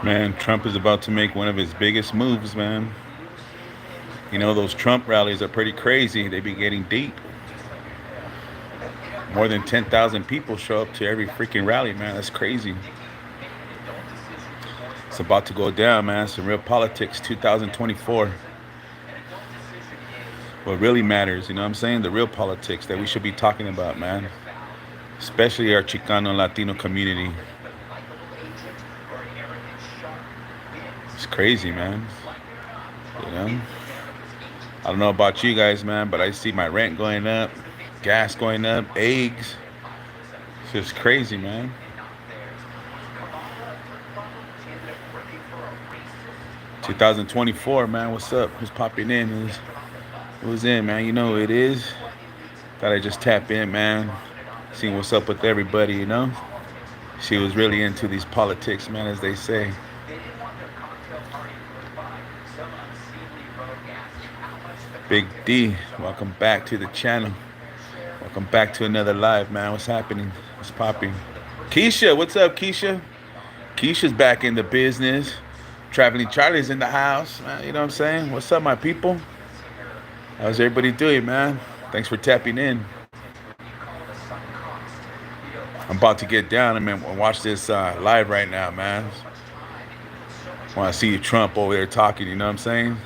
Man, Trump is about to make one of his biggest moves, man. You know, those Trump rallies are pretty crazy. They be getting deep. More than 10,000 people show up to every freaking rally, man. That's crazy. It's about to go down, man. Some real politics, 2024. What really matters, you know what I'm saying? The real politics that we should be talking about, man. Especially our Chicano Latino community. It's crazy, man. You know? I don't know about you guys, man, but I see my rent going up, gas going up, eggs. It's just crazy, man. 2024, man. What's up? Who's popping in? Who's in, man? You know who it is. Thought I just tap in, man. See what's up with everybody, you know. She was really into these politics, man, as they say. Big D, welcome back to the channel. Welcome back to another live, man. What's happening? What's popping? Keisha, what's up, Keisha? Keisha's back in the business. Traveling Charlie's in the house, man. You know what I'm saying? What's up, my people? How's everybody doing, man? Thanks for tapping in. I'm about to get down and watch this live right now, man. Want to see Trump over there talking, you know what I'm saying?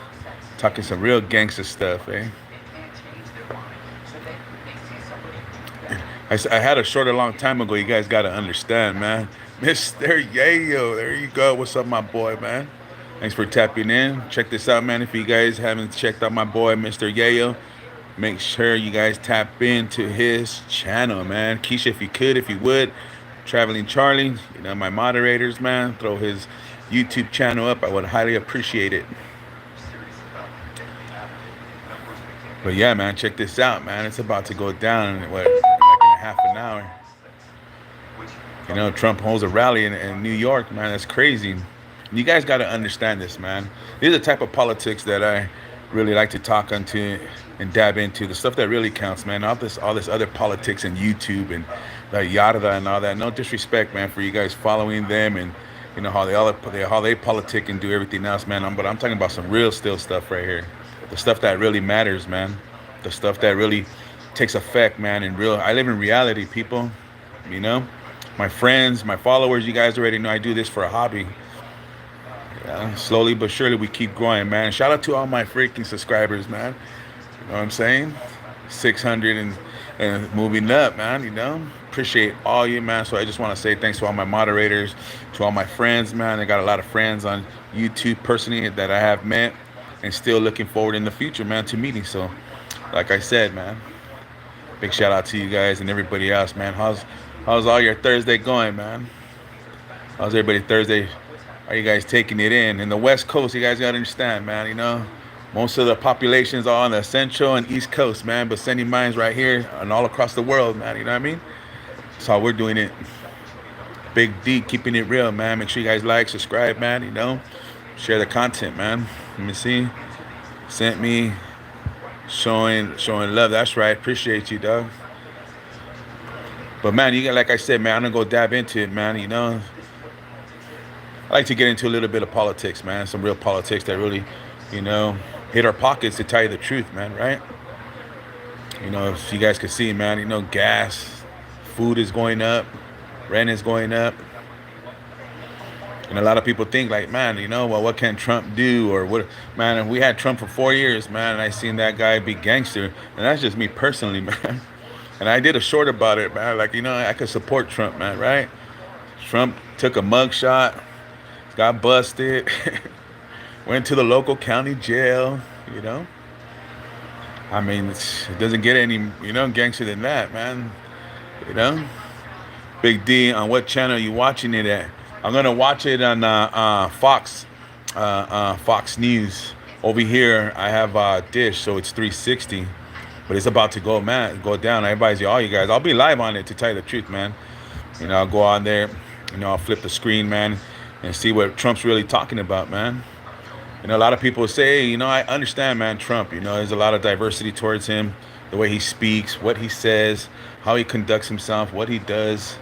Talking some real gangster stuff, eh? I had a short a long time ago. You guys got to understand, man. Mr. Yayo, there you go. What's up, my boy, man? Thanks for tapping in. Check this out, man. If you guys haven't checked out my boy, Mr. Yayo, make sure you guys tap into his channel, man. Keisha, if you could, if you would. Traveling Charlie, you know, my moderators, man. Throw his YouTube channel up. I would highly appreciate it. But yeah, man, check this out, man. It's about to go down in like in a half an hour. You know, Trump holds a rally in New York, man. That's crazy. You guys got to understand this, man. These are the type of politics that I really like to talk into and dab into. The stuff that really counts, man. All this other politics and YouTube and the yada and all that. No disrespect, man, for you guys following them and you know how they politic and do everything else, man. But I'm talking about some real still stuff right here. The stuff that really matters, man. The stuff that really takes effect, man. And real, I live in reality, people. You know, my friends, my followers, you guys already know I do this for a hobby. Yeah, slowly but surely we keep growing, man. Shout out to all my freaking subscribers, man. You know what I'm saying? 600 and moving up, man. You know, appreciate all you, man. So I just want to say thanks to all my moderators, to all my friends, man. I got a lot of friends on YouTube personally that I have met and still looking forward in the future, man, to meeting. So, like I said, man, big shout out to you guys and everybody else, man. How's all your Thursday going, man? How's everybody Thursday? Are you guys taking it in the West Coast? You guys gotta understand, man. You know, most of the populations are on the Central and East Coast, man. But sending minds right here and all across the world, man. You know what I mean? That's how we're doing it. Big D, keeping it real, man. Make sure you guys like, subscribe, man. You know, share the content, man. Let me see. Sent me showing love. That's right. Appreciate you, dog. But man, you got, like I said, man, I'm gonna go dab into it, man. You know, I like to get into a little bit of politics, man. Some real politics that really, you know, hit our pockets, to tell you the truth, man, right? You know, if you guys could see, man, you know, gas, food is going up, rent is going up. And a lot of people think like, man, you know, well, what can Trump do? Or what, man, we had Trump for 4 years, man, and I seen that guy be gangster. And that's just me personally, man. And I did a short about it, man. Like, you know, I could support Trump, man, right? Trump took a mug shot, got busted, went to the local county jail, you know. I mean, it doesn't get any, you know, gangster than that, man. You know. Big D, on what channel are you watching it at? I'm gonna watch it on Fox News. Over here, I have Dish, so it's 360. But it's about to go, man, go down. I advise all you guys. I'll be live on it, to tell you the truth, man. You know, I'll go on there. You know, I'll flip the screen, man, and see what Trump's really talking about, man. You know, a lot of people say, you know, I understand, man, Trump. You know, there's a lot of diversity towards him, the way he speaks, what he says, how he conducts himself, what he does.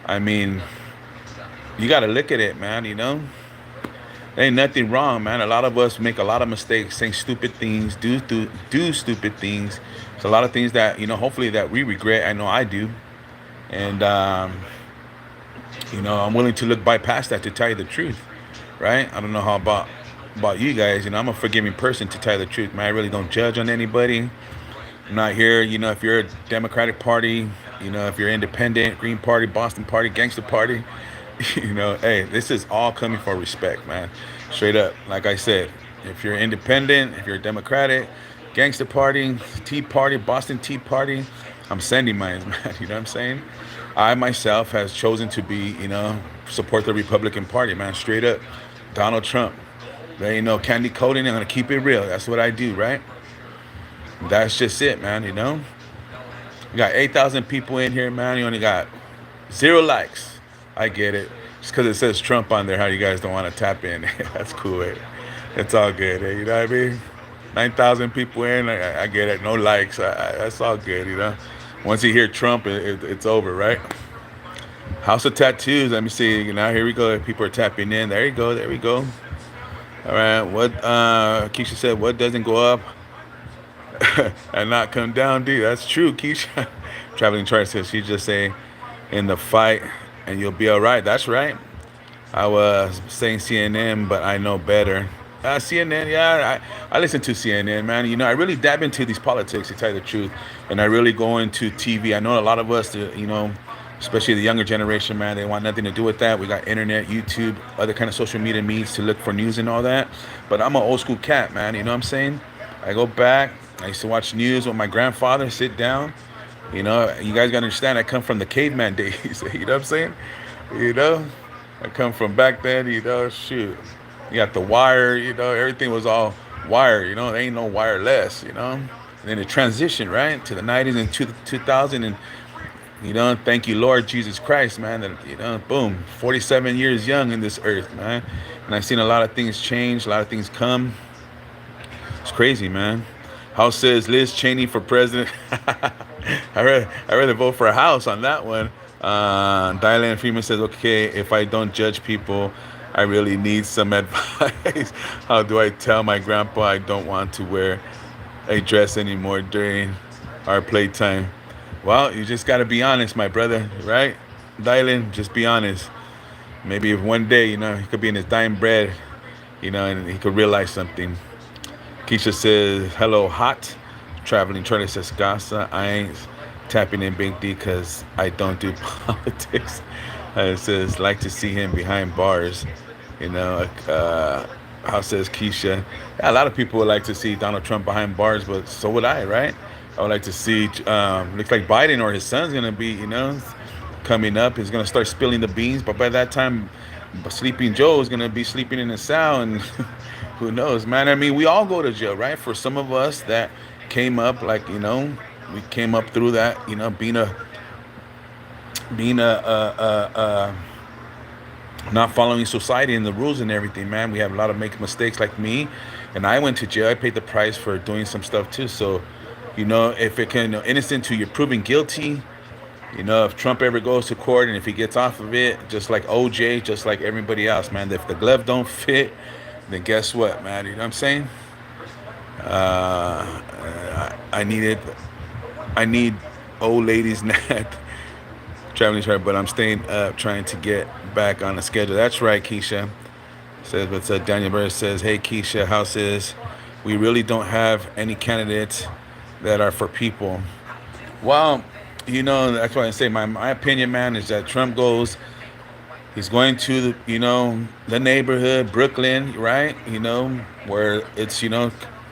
I mean, You got to look at it, man. There ain't nothing wrong, man. A lot of us make a lot of mistakes, saying stupid things, do stupid things. It's a lot of things that hopefully that we regret. I know I do, and I'm willing to look bypass that to tell you the truth, right? I don't know how about you guys. I'm a forgiving person to tell you the truth, man. I really don't judge on anybody. I'm not here, if you're a Democratic Party, if you're independent, Green Party, Boston Party, Gangster Party, hey, this is all coming for respect, man. Straight up. Like I said, if you're independent, if you're Democratic, Gangster Party, Tea Party, Boston Tea Party, I'm sending mine, man. You know what I'm saying? I myself has chosen to be, support the Republican Party, man. Straight up. Donald Trump. There ain't no candy coating. I'm gonna keep it real. That's what I do, right? That's just it, man. You got 8,000 people in here, man. You only got 0 likes. I get it. Just because it says Trump on there, how you guys don't want to tap in. That's cool. Eh? It's all good. Eh? You know what I mean? 9,000 people in. I get it. No likes. That's all good. Once you hear Trump, it's over, right? House of Tattoos. Let me see. Now here we go. People are tapping in. There you go. There we go. All right. What Keisha said, what doesn't go up and not come down, dude? That's true, Keisha. Traveling Chart says she just say in the fight and you'll be all right. That's right. I was saying CNN, but I know better. CNN, yeah, I listen to CNN, man. I really dab into these politics, to tell you the truth. And I really go into TV. I know a lot of us, especially the younger generation, man, they want nothing to do with that. We got internet, YouTube, other kind of social media means to look for news and all that. But I'm an old school cat, man. You know what I'm saying? I go back. I used to watch news with my grandfather, sit down. You guys got to understand, I come from the caveman days. You know what I'm saying? You know, I come from back then, shoot. You got the wire, everything was all wire, there ain't no wireless. And then the transition, right, to the 90s and to the 2000. And, thank you, Lord Jesus Christ, man, that, boom, 47 years young in this earth, man. And I've seen a lot of things change, a lot of things come. It's crazy, man. House says Liz Cheney for president. I rather vote for a house on that one. Diane Freeman says, okay, if I don't judge people, I really need some advice. How do I tell my grandpa I don't want to wear a dress anymore during our playtime? Well, you just got to be honest, my brother, right? Dylan, just be honest. Maybe if one day, he could be in his dying bread, and he could realize something. Keisha says, hello, hot. Traveling Charlie says, Gasa, I ain't tapping in Big D because I don't do politics. It says, like to see him behind bars. How says Keisha? Yeah, a lot of people would like to see Donald Trump behind bars, but so would I, right? I would like to see, looks like Biden or his son's going to be, coming up. He's going to start spilling the beans, but by that time, Sleeping Joe is going to be sleeping in the cell, and who knows, man? I mean, we all go to jail, right? For some of us that came up, like, we came up through that, being a not following society and the rules and everything, man. We have a lot of make mistakes, like me, and I went to jail. I paid the price for doing some stuff too. So, if it can, innocent to you're proven guilty. If Trump ever goes to court and if he gets off of it, just like OJ, just like everybody else, man. If the glove don't fit, then guess what, man? You know what I'm saying? I need old ladies not traveling chart, but I'm staying up trying to get back on the schedule. That's right, Keisha. Says, but Daniel Burris says, hey, Keisha, how says we really don't have any candidates that are for people. Well, that's why I say my opinion, man, is that Trump goes, he's going to the neighborhood, Brooklyn, right? Where it's,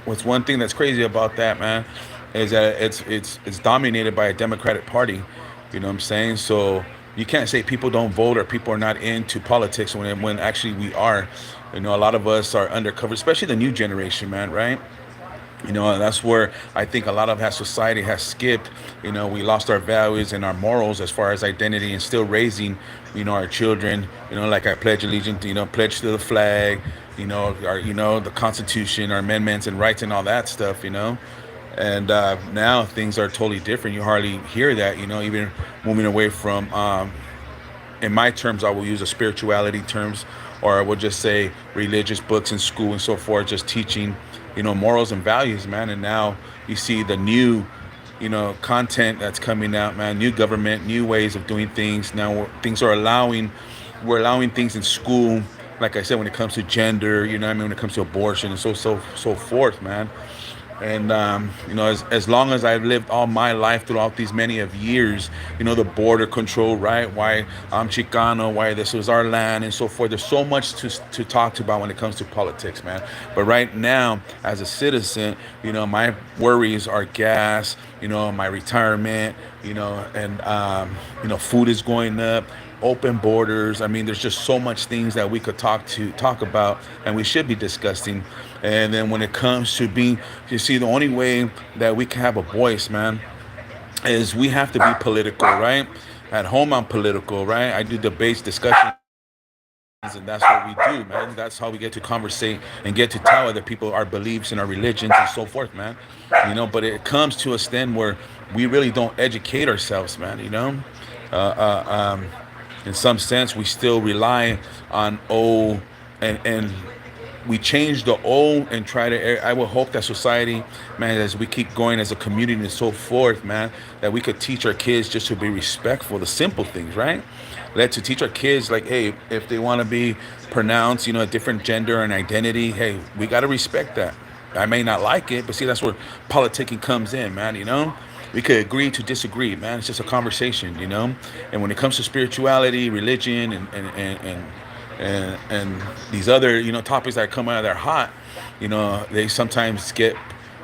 what's one thing that's crazy about that, man, is that it's dominated by a Democratic Party. You know what I'm saying? So you can't say people don't vote or people are not into politics when actually we are. A lot of us are undercover, especially the new generation, man, right? That's where I think a lot of that society has skipped. We lost our values and our morals as far as identity, and still raising, our children, like I pledge allegiance, pledge to the flag, the Constitution, our amendments and rights and all that stuff, And now things are totally different. You hardly hear that, even moving away from in my terms, I will use a spirituality terms, or I will just say religious books in school and so forth, just teaching, morals and values, man. And now you see the new, content that's coming out, man. New government, new ways of doing things. Now things are we're allowing things in school. Like I said, when it comes to gender, when it comes to abortion and so forth, man. And as long as I've lived all my life throughout these many of years, the border control, right? Why I'm Chicano, why this was our land and so forth. There's so much to talk about when it comes to politics, man. But right now, as a citizen, my worries are gas, my retirement, and food is going up, open borders. I mean, there's just so much things that we could talk about, and we should be discussing. And then when it comes to being, you see, the only way that we can have a voice, man, is we have to be political, right? At home, I'm political, right? I do debates, discussions, and that's what we do, man. That's how we get to conversate and get to tell other people our beliefs and our religions and so forth, man. But it comes to a stand where we really don't educate ourselves, man. Uh, uh, um, in some sense, we still rely on old and we change the old and try to. I will hope that society, man, as we keep going as a community and so forth, man, that we could teach our kids just to be respectful, the simple things, right? To teach our kids, like, hey, if they want to be pronounced, a different gender and identity, hey, we got to respect that. I may not like it, but see, that's where politicking comes in, man. We could agree to disagree, man. It's just a conversation, And when it comes to spirituality, religion, and these other, topics that come out of their hot, they sometimes get,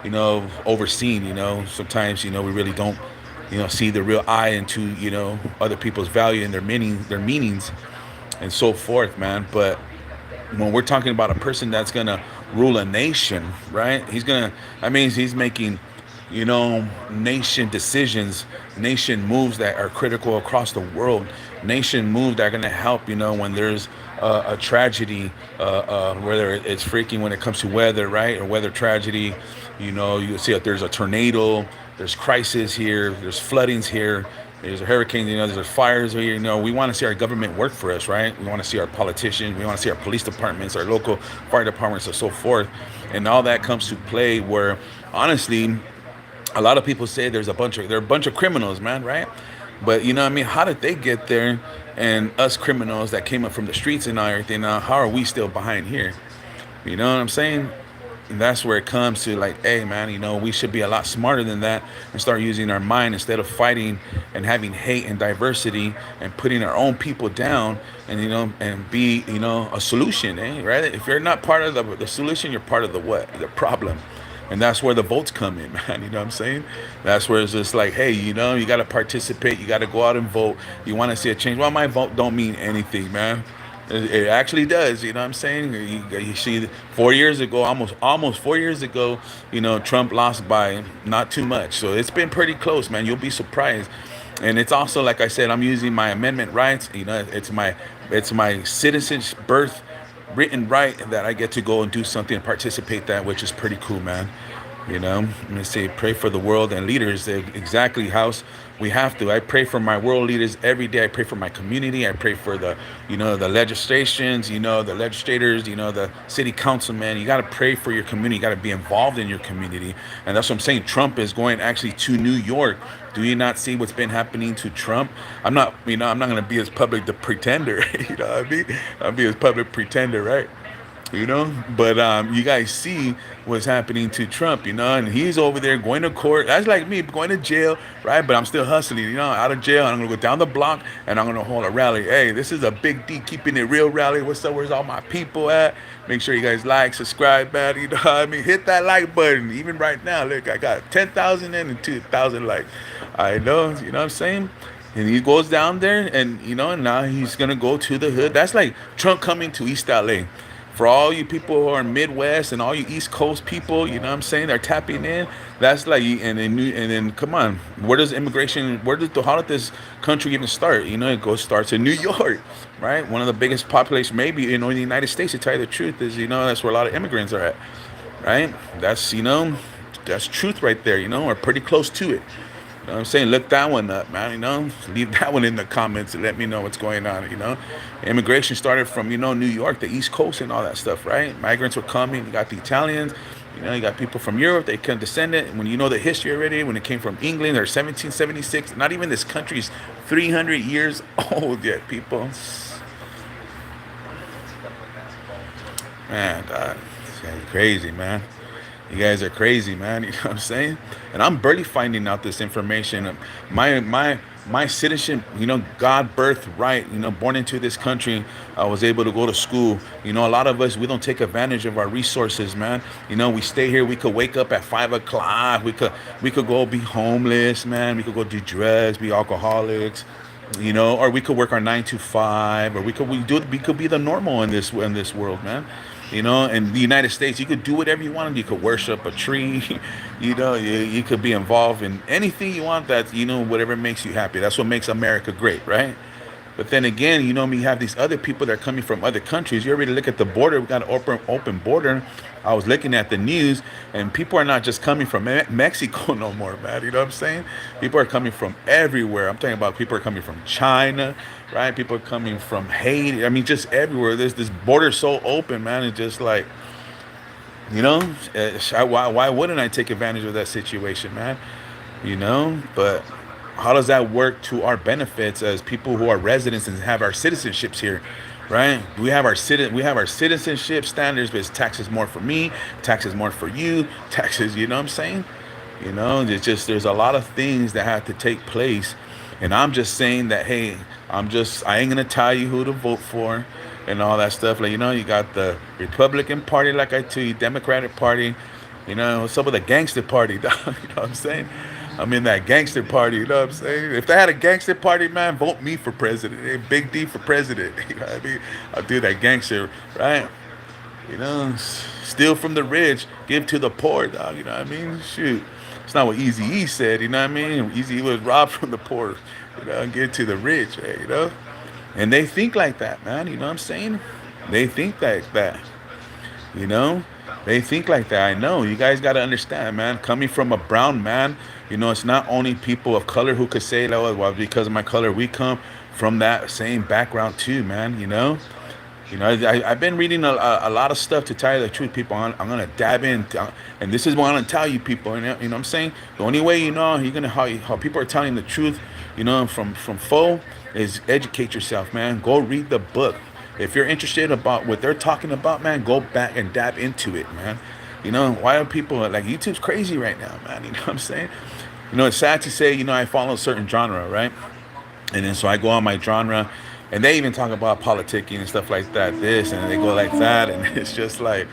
overseen. Sometimes, we really don't, see the real eye into, other people's value and their meanings, and so forth, man. But when we're talking about a person that's gonna rule a nation, right? He's making, nation decisions, nation moves that are critical across the world, nation moves that are going to help, when there's a tragedy, whether it's freaking when it comes to weather, right? Or weather tragedy, you see that there's a tornado, there's crisis here, there's floodings here, there's a hurricane, there's fires here. We want to see our government work for us, right? We want to see our politicians, we want to see our police departments, our local fire departments, and so forth. And all that comes to play where, honestly, a lot of people say there are a bunch of criminals, man, right? But how did they get there? And us criminals that came up from the streets and everything, how are we still behind here? You know what I'm saying? And that's where it comes to, like, hey, man, we should be a lot smarter than that and start using our mind instead of fighting and having hate and diversity and putting our own people down and, and be, a solution, right? If you're not part of the solution, you're part of the what? The problem. And that's where the votes come in, man. You know what I'm saying? That's where it's just like, hey, you got to participate. You got to go out and vote. You want to see a change. Well, my vote don't mean anything, man. It actually does. You know what I'm saying? You see, 4 years ago, almost 4 years ago, Trump lost by not too much. So it's been pretty close, man. You'll be surprised. And it's also, like I said, I'm using my amendment rights. It's my citizen's birth written right that I get to go and do something and participate that, which is pretty cool, man. Let me say, pray for the world and leaders. Exactly, house. We have to. I pray for my world leaders every day. I pray for my community. I pray for the legislations, the legislators, the city councilman. You got to pray for your community. You got to be involved in your community. And that's what I'm saying. Trump is going actually to New York. Do you not see what's been happening to Trump? I'm not going to be his public the pretender. You know what I mean? I'll be his public pretender, right? But you guys see what's happening to Trump, and he's over there going to court. That's like me going to jail, right? But I'm still hustling, out of jail. I'm going to go down the block and I'm going to hold a rally. Hey, this is a Big D keeping it real rally. What's up? Where's all my people at? Make sure you guys like, subscribe, man. Hit that like button. Even right now, look, I got 10,000 in and 2,000 likes. I know, what I'm saying? And he goes down there and, now he's going to go to the hood. That's like Trump coming to East LA. For all you people who are Midwest and all you East Coast people, they're tapping in. That's like, and then come on, how did this country even start? Starts in New York, right? One of the biggest population, maybe, in the United States, to tell you the truth, is, that's where a lot of immigrants are at, right? That's truth right there, or pretty close to it. know what I'm saying? Look that one up, man. Leave that one in the comments and let me know what's going on. Immigration started from New York, the East Coast, and all that stuff, right? Migrants were coming. You got the Italians. You got people from Europe. They can descend it. When you know the history already, when it came from England or 1776, not even this country's 300 years old yet, people. Man, God, it's crazy, man. You guys are crazy, man. You know what I'm saying? And I'm barely finding out this information. My citizenship, God birthright, born into this country. I was able to go to school. A lot of us, we don't take advantage of our resources, man. We stay here. We could wake up at 5 o'clock. We could go be homeless, man. We could go do drugs, be alcoholics. Or we could work our 9 to 5, or we could be the normal in this world, man. In the United States, you could do whatever you want. You could worship a tree. You could be involved in anything you want. That whatever makes you happy. That's what makes America great, right? But then again, we have these other people that are coming from other countries. You already look at the border. We got an open border. I was looking at the news, and people are not just coming from Mexico no more, man. You know what I'm saying? People are coming from everywhere. I'm talking about people are coming from China, right? People are coming from Haiti. I mean, just everywhere. There's this border so open, man. It's just like, why wouldn't I take advantage of that situation, man? But how does that work to our benefits as people who are residents and have our citizenships here, right? We have our citizenship standards, but it's taxes more for me, taxes more for you, taxes. You know what I'm saying? There's a lot of things that have to take place, and I'm just saying that, hey, I ain't gonna tell you who to vote for and all that stuff. Like, you got the Republican Party, like I tell you, Democratic Party. Some of the gangster party. You know what I'm saying? I'm in that gangster party. You know what I'm saying? If they had a gangster party, man, vote me for president. Hey, Big D for president. You know what I mean? I'll do that gangster, right? Steal from the rich, give to the poor, dog. You know what I mean? Shoot. It's not what Easy E said, you know what I mean? Easy E was robbed from the poor, and give to the rich, right? And they think like that, man. You know what I'm saying? They think like that. You know? They think like that. I know. You guys got to understand, man. Coming from a brown man, it's not only people of color who could say, oh, well, because of my color, we come from that same background too, man. I've been reading a lot of stuff, to tell you the truth, people. I'm going to dab in. And this is what I'm going to tell you, people. What I'm saying? The only way you're going to, how people are telling the truth, from faux, is educate yourself, man. Go read the book. If you're interested about what they're talking about, man, go back and dab into it, man. Why are people like, YouTube's crazy right now, man? You know what I'm saying? It's sad to say, I follow a certain genre, right? And then so I go on my genre, and they even talk about politicking and stuff like that, this, and they go like that, and it's just like,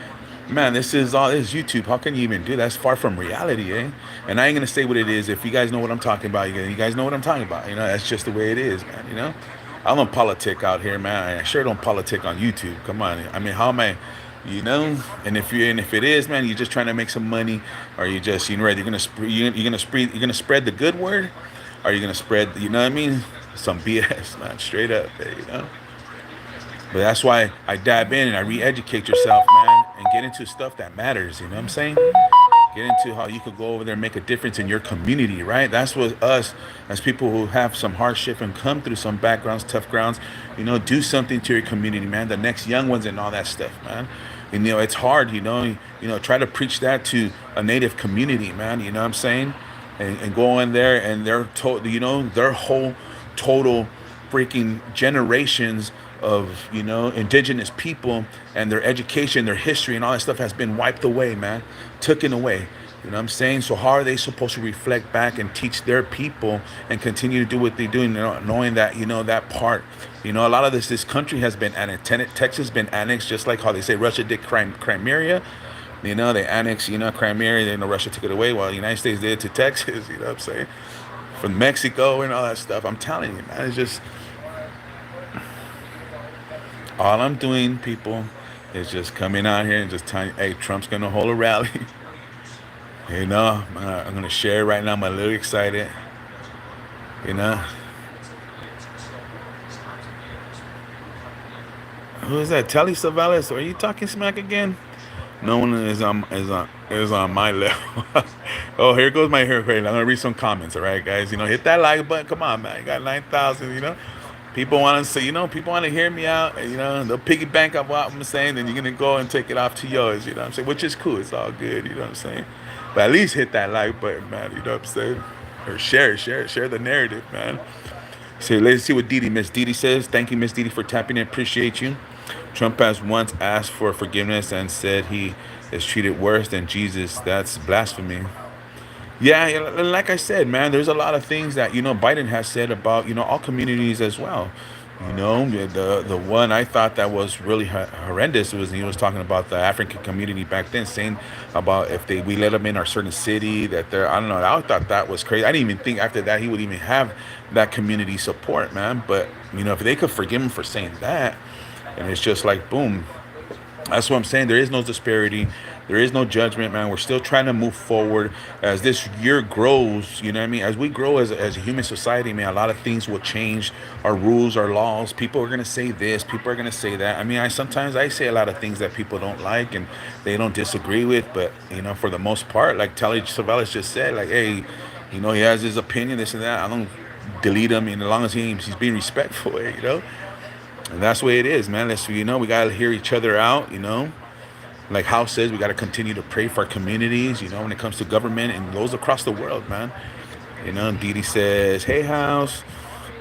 man, this is YouTube. How can you even do that? That's far from reality, eh? And I ain't gonna say what it is. If you guys know what I'm talking about, you guys know what I'm talking about. That's just the way it is, man. I don't politic out here, man. I sure don't politic on YouTube. Come on. I mean, how am I, And if it is, man, you're just trying to make some money, or you just, you're gonna spread the good word, or you're gonna spread, you know what I mean, some BS, man, straight up, But that's why I dab in and I re-educate yourself, man, and get into stuff that matters. You know what I'm saying? Get into how you could go over there and make a difference in your community, right? That's what us, as people who have some hardship and come through some backgrounds, tough grounds, do something to your community, man. The next young ones and all that stuff, man. And, it's hard, try to preach that to a native community, man. You know what I'm saying? And go in there, and their whole total freaking generations of indigenous people, and their education, their history, and all that stuff has been wiped away, man, taken away. You know what I'm saying? So how are they supposed to reflect back and teach their people and continue to do what they're doing, knowing that that part, a lot of this country has been annexed. Texas has been annexed, just like how they say Russia did Crimea. They annexed Crimea. Russia took it away, while the United States did it to Texas. You know what I'm saying? From Mexico and all that stuff. I'm telling you, man, it's just, all I'm doing, people, is just coming out here and just telling you, hey, Trump's going to hold a rally. I'm going to share it right now. I'm a little excited. Who is that? Telly Savalas? Are you talking smack again? No one is on my level. Oh, here goes my hair. I'm gonna read some comments. All right, guys. Hit that like button. Come on, man. You got 9,000. People want to say. People want to hear me out. They'll piggy bank up what I'm saying. Then you're gonna go and take it off to yours. You know what I'm saying? Which is cool. It's all good. You know what I'm saying? But at least hit that like button, man. You know what I'm saying? Or share the narrative, man. So let's see what Miss Didi says. Thank you, Miss Didi, for tapping in. Appreciate you. Trump has once asked for forgiveness and said he is treated worse than Jesus. That's blasphemy. Yeah, yeah, like I said, man, there's a lot of things that Biden has said about all communities as well. The one I thought that was really horrendous was he was talking about the African community back then, saying about if we let them in our certain city that they're I don't know. I thought that was crazy. I didn't even think after that he would even have that community support, man. But if they could forgive him for saying that, and it's just like boom, that's what I'm saying. There is no disparity. There is no judgment, man. We're still trying to move forward as this year grows. You know what I mean? As we grow as a human society, man, a lot of things will change. Our rules, our laws. People are gonna say this. People are gonna say that. I mean, sometimes I say a lot of things that people don't like and they don't disagree with. But for the most part, like Telly Savalas just said, like, hey, he has his opinion, this and that. I don't delete him, and as long as he's being respectful, and that's the way it is, man. We gotta hear each other out, Like House says, we gotta continue to pray for our communities, when it comes to government and those across the world, man. Didi says, hey House,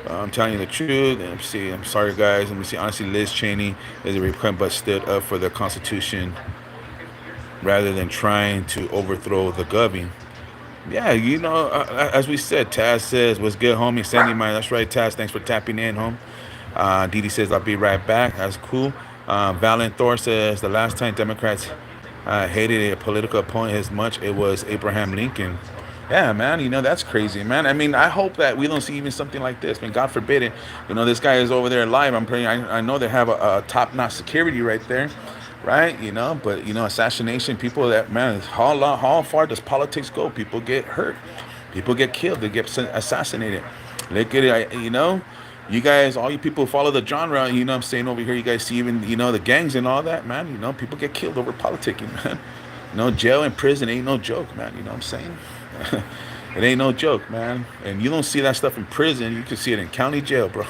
I'm telling you the truth. Let me see, I'm sorry guys. Let me see. Honestly, Liz Cheney is a Republican but stood up for the Constitution rather than trying to overthrow the Govy. Yeah, as we said, Taz says, what's good, homie? Sandy Mine. That's right, Taz. Thanks for tapping in, home. Didi says, I'll be right back. That's cool. Valiant Thor says, the last time Democrats hated a political opponent as much, it was Abraham Lincoln. Yeah, man, that's crazy, man. I mean, I hope that we don't see even something like this. I mean, God forbid it. This guy is over there live. I know they have a top-notch security right there, right? But assassination, people that, man, how far does politics go? People get hurt. People get killed. They get assassinated. Look at it, you guys, all you people who follow the genre, I'm saying over here, you guys see even, the gangs and all that, man, people get killed over politicking, man. Jail and prison ain't no joke, man. You know what I'm saying? It ain't no joke, man. And you don't see that stuff in prison. You can see it in county jail, bro.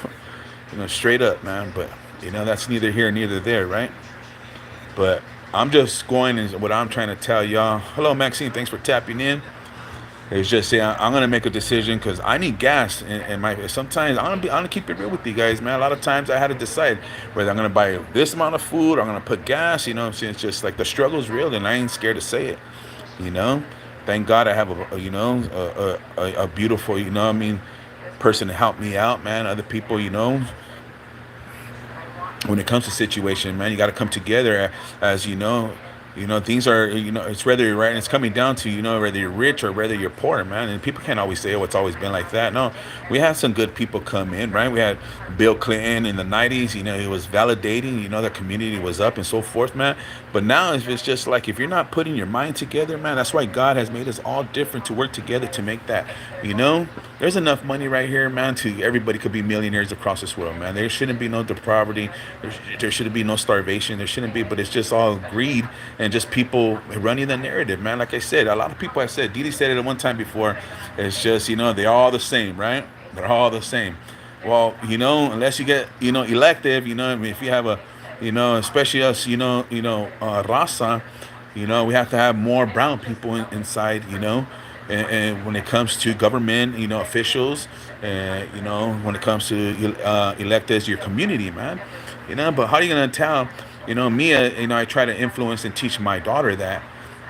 Straight up, man. But, that's neither here, neither there, right? But I'm just going and what I'm trying to tell y'all. Hello, Maxine. Thanks for tapping in. It's just saying I'm gonna make a decision because I need gas, and sometimes I'm gonna keep it real with you guys, man. A lot of times I had to decide whether I'm gonna buy this amount of food or I'm gonna put gas. What I'm saying? It's just like the struggle's real, and I ain't scared to say it. Thank God I have a beautiful, person to help me out, man. Other people, when it comes to situation, man, you got to come together as things are, it's whether you're right, and it's coming down to, whether you're rich or whether you're poor, man. And people can't always say, oh, it's always been like that. No, we had some good people come in, right? We had Bill Clinton in the 90s, he was validating, the community was up and so forth, man. But now it's just like, if you're not putting your mind together, man, that's why God has made us all different to work together to make that, there's enough money right here, man, to everybody could be millionaires across this world, man. There shouldn't be no poverty. There shouldn't be no starvation. There shouldn't be, but it's just all greed and just people running the narrative, man. Like I said, a lot of people have said, Didi said it at one time before, it's just, they're all the same, right? They're all the same. Well, unless you get, elective, I mean, if you have a, especially us, Raza, we have to have more brown people inside, and when it comes to government, officials, and, when it comes to elect as your community, man, but how are you going to tell, me, I try to influence and teach my daughter that,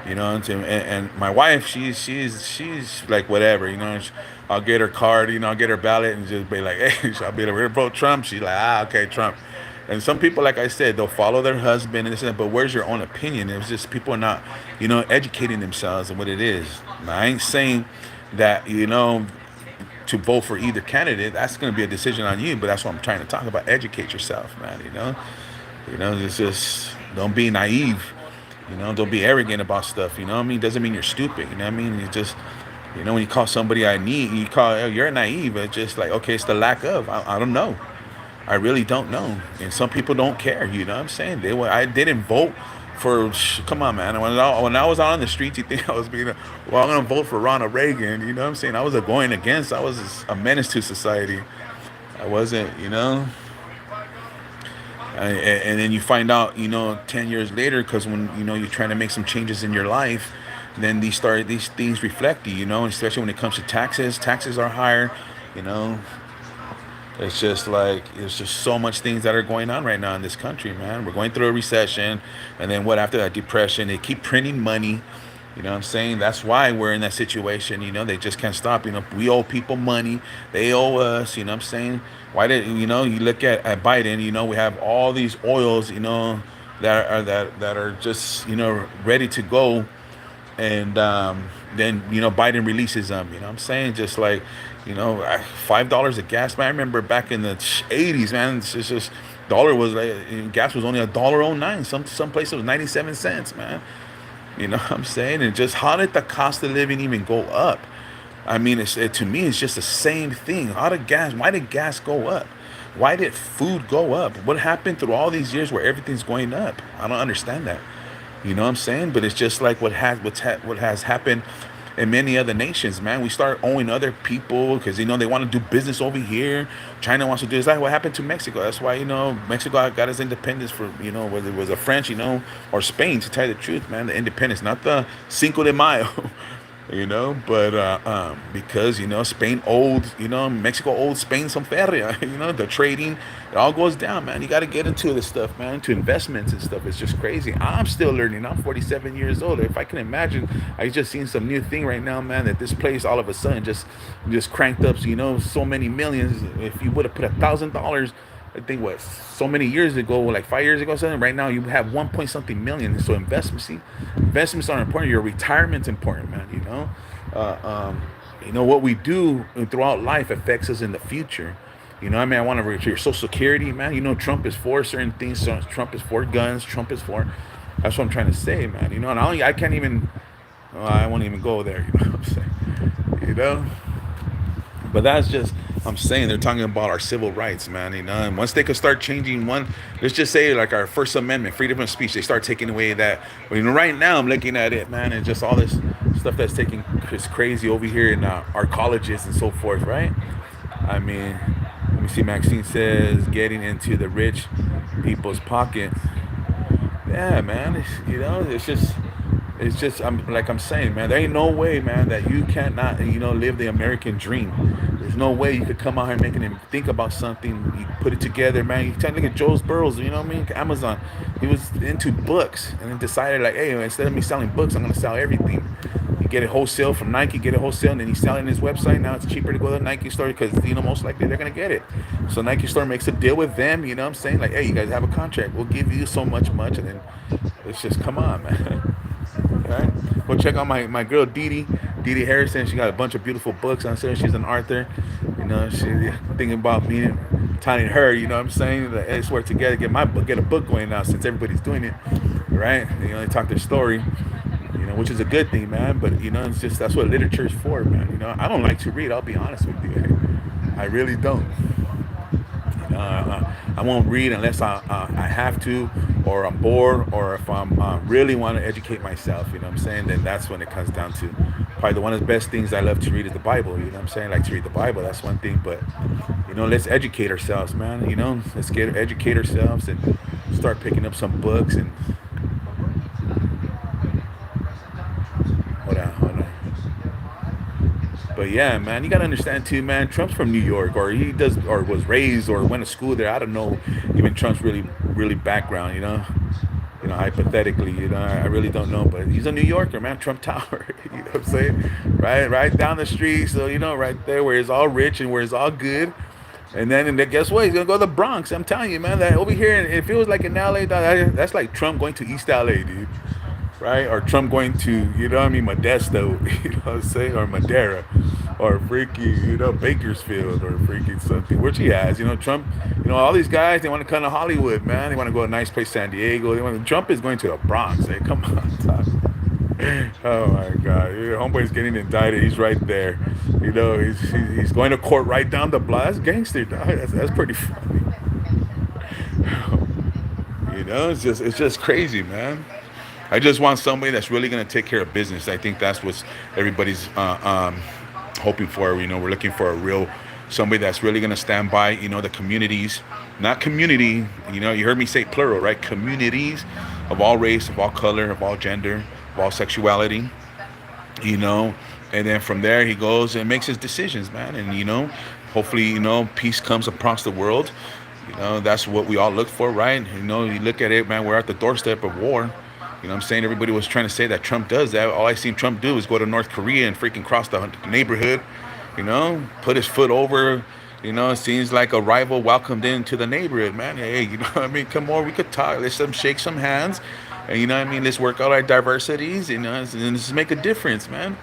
and my wife, she's like, whatever, I'll get her card, I'll get her ballot and just be like, hey, I'll be like, we're vote Trump. She's like, okay, Trump. And some people, like I said, they'll follow their husband and this and that, but where's your own opinion? It's just people are not, educating themselves and what it is. Now, I ain't saying that, to vote for either candidate. That's going to be a decision on you, but that's what I'm trying to talk about. Educate yourself, man, it's just, don't be naive, don't be arrogant about stuff, what I mean? Doesn't mean you're stupid, what I mean? You just, when you call somebody you're naive, it's just like, okay, it's the lack of, I don't know. I really don't know. And some people don't care, what I'm saying? I didn't vote Come on, man. When I was out on the streets, you think I was being well, I'm gonna vote for Ronald Reagan. You know what I'm saying? I was going against. I was a menace to society. I wasn't, and then you find out, 10 years later, because when you're trying to make some changes in your life, then these things reflect you, especially when it comes to taxes. Taxes are higher, you know. It's just like there's just so much things that are going on right now in this country, man. We're going through a recession, and then what after that depression? They keep printing money. You know what I'm saying? That's why we're in that situation. They just can't stop. We owe people money. They owe us. You know what I'm saying? Why did you look at Biden? We have all these oils. That are just ready to go, and then Biden releases them. You know what I'm saying? Just like $5 a gas, man. I remember back in the '80s, man. It's just dollar was like gas was only $1.09. Some places it was 97 cents, man. You know what I'm saying? And just how did the cost of living even go up? I mean, to me, it's just the same thing. Why did gas go up? Why did food go up? What happened through all these years where everything's going up? I don't understand that. You know what I'm saying? But it's just like what has happened in many other nations, man. We start owing other people because they want to do business over here. China wants to do this. Like what happened to Mexico. That's why Mexico got its independence for whether it was the French, or Spain. To tell you the truth, man, the independence, not the Cinco de Mayo. But because Spain owed Mexico owed Spain some feria. The trading, it all goes down, man. You got to get into this stuff, man, into investments and stuff. It's just crazy. I'm still learning. I'm 47 years old. If I can imagine, I just seen some new thing right now, man, that this place all of a sudden just cranked up, so many millions. If you would have put $1,000, I think so many years ago, like 5 years ago, something. Right now, you have 1 point something million. So investments are important. Your retirement's important, man. What we do throughout life affects us in the future. I mean, I want to reach your Social Security, man. Trump is for certain things. So Trump is for guns. Trump is for. That's what I'm trying to say, man. And I can't even. I won't even go there. You know what I'm saying? But that's just, I'm saying they're talking about our civil rights, man. And once they could start changing let's just say like our First Amendment, freedom of speech, they start taking away that. But right now I'm looking at it, man, and just all this stuff that's taking is crazy over here in our colleges and so forth, right? I mean, let me see. Maxine says getting into the rich people's pocket. Yeah, man. It's just I'm saying, man, there ain't no way, man, that you cannot live the American dream. There's no way you could come out here making him think about something. You put it together, man. You take a look at Joe Burrows, you know what I mean? Amazon. He was into books and then decided like, hey, instead of me selling books, I'm gonna sell everything. You get it wholesale from Nike, get it wholesale, and then he's selling his website. Now it's cheaper to go to the Nike store because most likely they're gonna get it. So Nike store makes a deal with them, you know what I'm saying? Like, hey, you guys have a contract. We'll give you so much, and then it's just come on, man. Right? Go check out my girl Dee Harrison. She got a bunch of beautiful books on there. She's an author. She's thinking about me telling her, you know what I'm saying? Let's work together, get a book going now since everybody's doing it. Right? They talk their story, which is a good thing, man. But it's just that's what literature is for, man. I don't like to read, I'll be honest with you. I really don't. I won't read unless I have to, or I'm bored, or if I'm really want to educate myself. You know what I'm saying? Then that's when it comes down to probably one of the best things I love to read is the Bible. You know what I'm saying? I like to read the Bible. That's one thing. But let's educate ourselves, man. Let's educate ourselves and start picking up some books and. Hold on. But yeah, man, you gotta understand too, man. Trump's from New York, or was raised, or went to school there. I don't know even Trump's really background, hypothetically, I really don't know. But he's a New Yorker, man. Trump Tower, you know what I'm saying? Right down the street, so right there where it's all rich and where it's all good. And then guess what? He's gonna go to the Bronx. I'm telling you, man. That over here, it feels like in LA. That's like Trump going to East LA, dude. Right? Or Trump going to, Modesto, you know what I'm saying? Or Madera, or freaking, Bakersfield, or freaking something, which he has. Trump, all these guys, they want to come to Hollywood, man. They want to go to a nice place, San Diego. Trump is going to the Bronx. Hey, come on, Todd. Oh my God, homeboy's getting indicted. He's right there. He's going to court right down the block. That's gangster, dog. That's pretty funny. It's just crazy, man. I just want somebody that's really going to take care of business. I think that's what everybody's hoping for. We're looking for a real somebody that's really going to stand by, the communities, not community. You heard me say plural, right? Communities of all race, of all color, of all gender, of all sexuality. you know, and then from there he goes and makes his decisions, man. And hopefully, peace comes across the world. That's what we all look for, right? You look at it, man. We're at the doorstep of war. What I'm saying? Everybody was trying to say that Trump does that. All I seen Trump do is go to North Korea and freaking cross the neighborhood, put his foot over. It seems like a rival welcomed into the neighborhood, man. Hey, what I mean? Come on, we could talk. Let's shake some hands. And let's work out our diversities, and let's make a difference, man.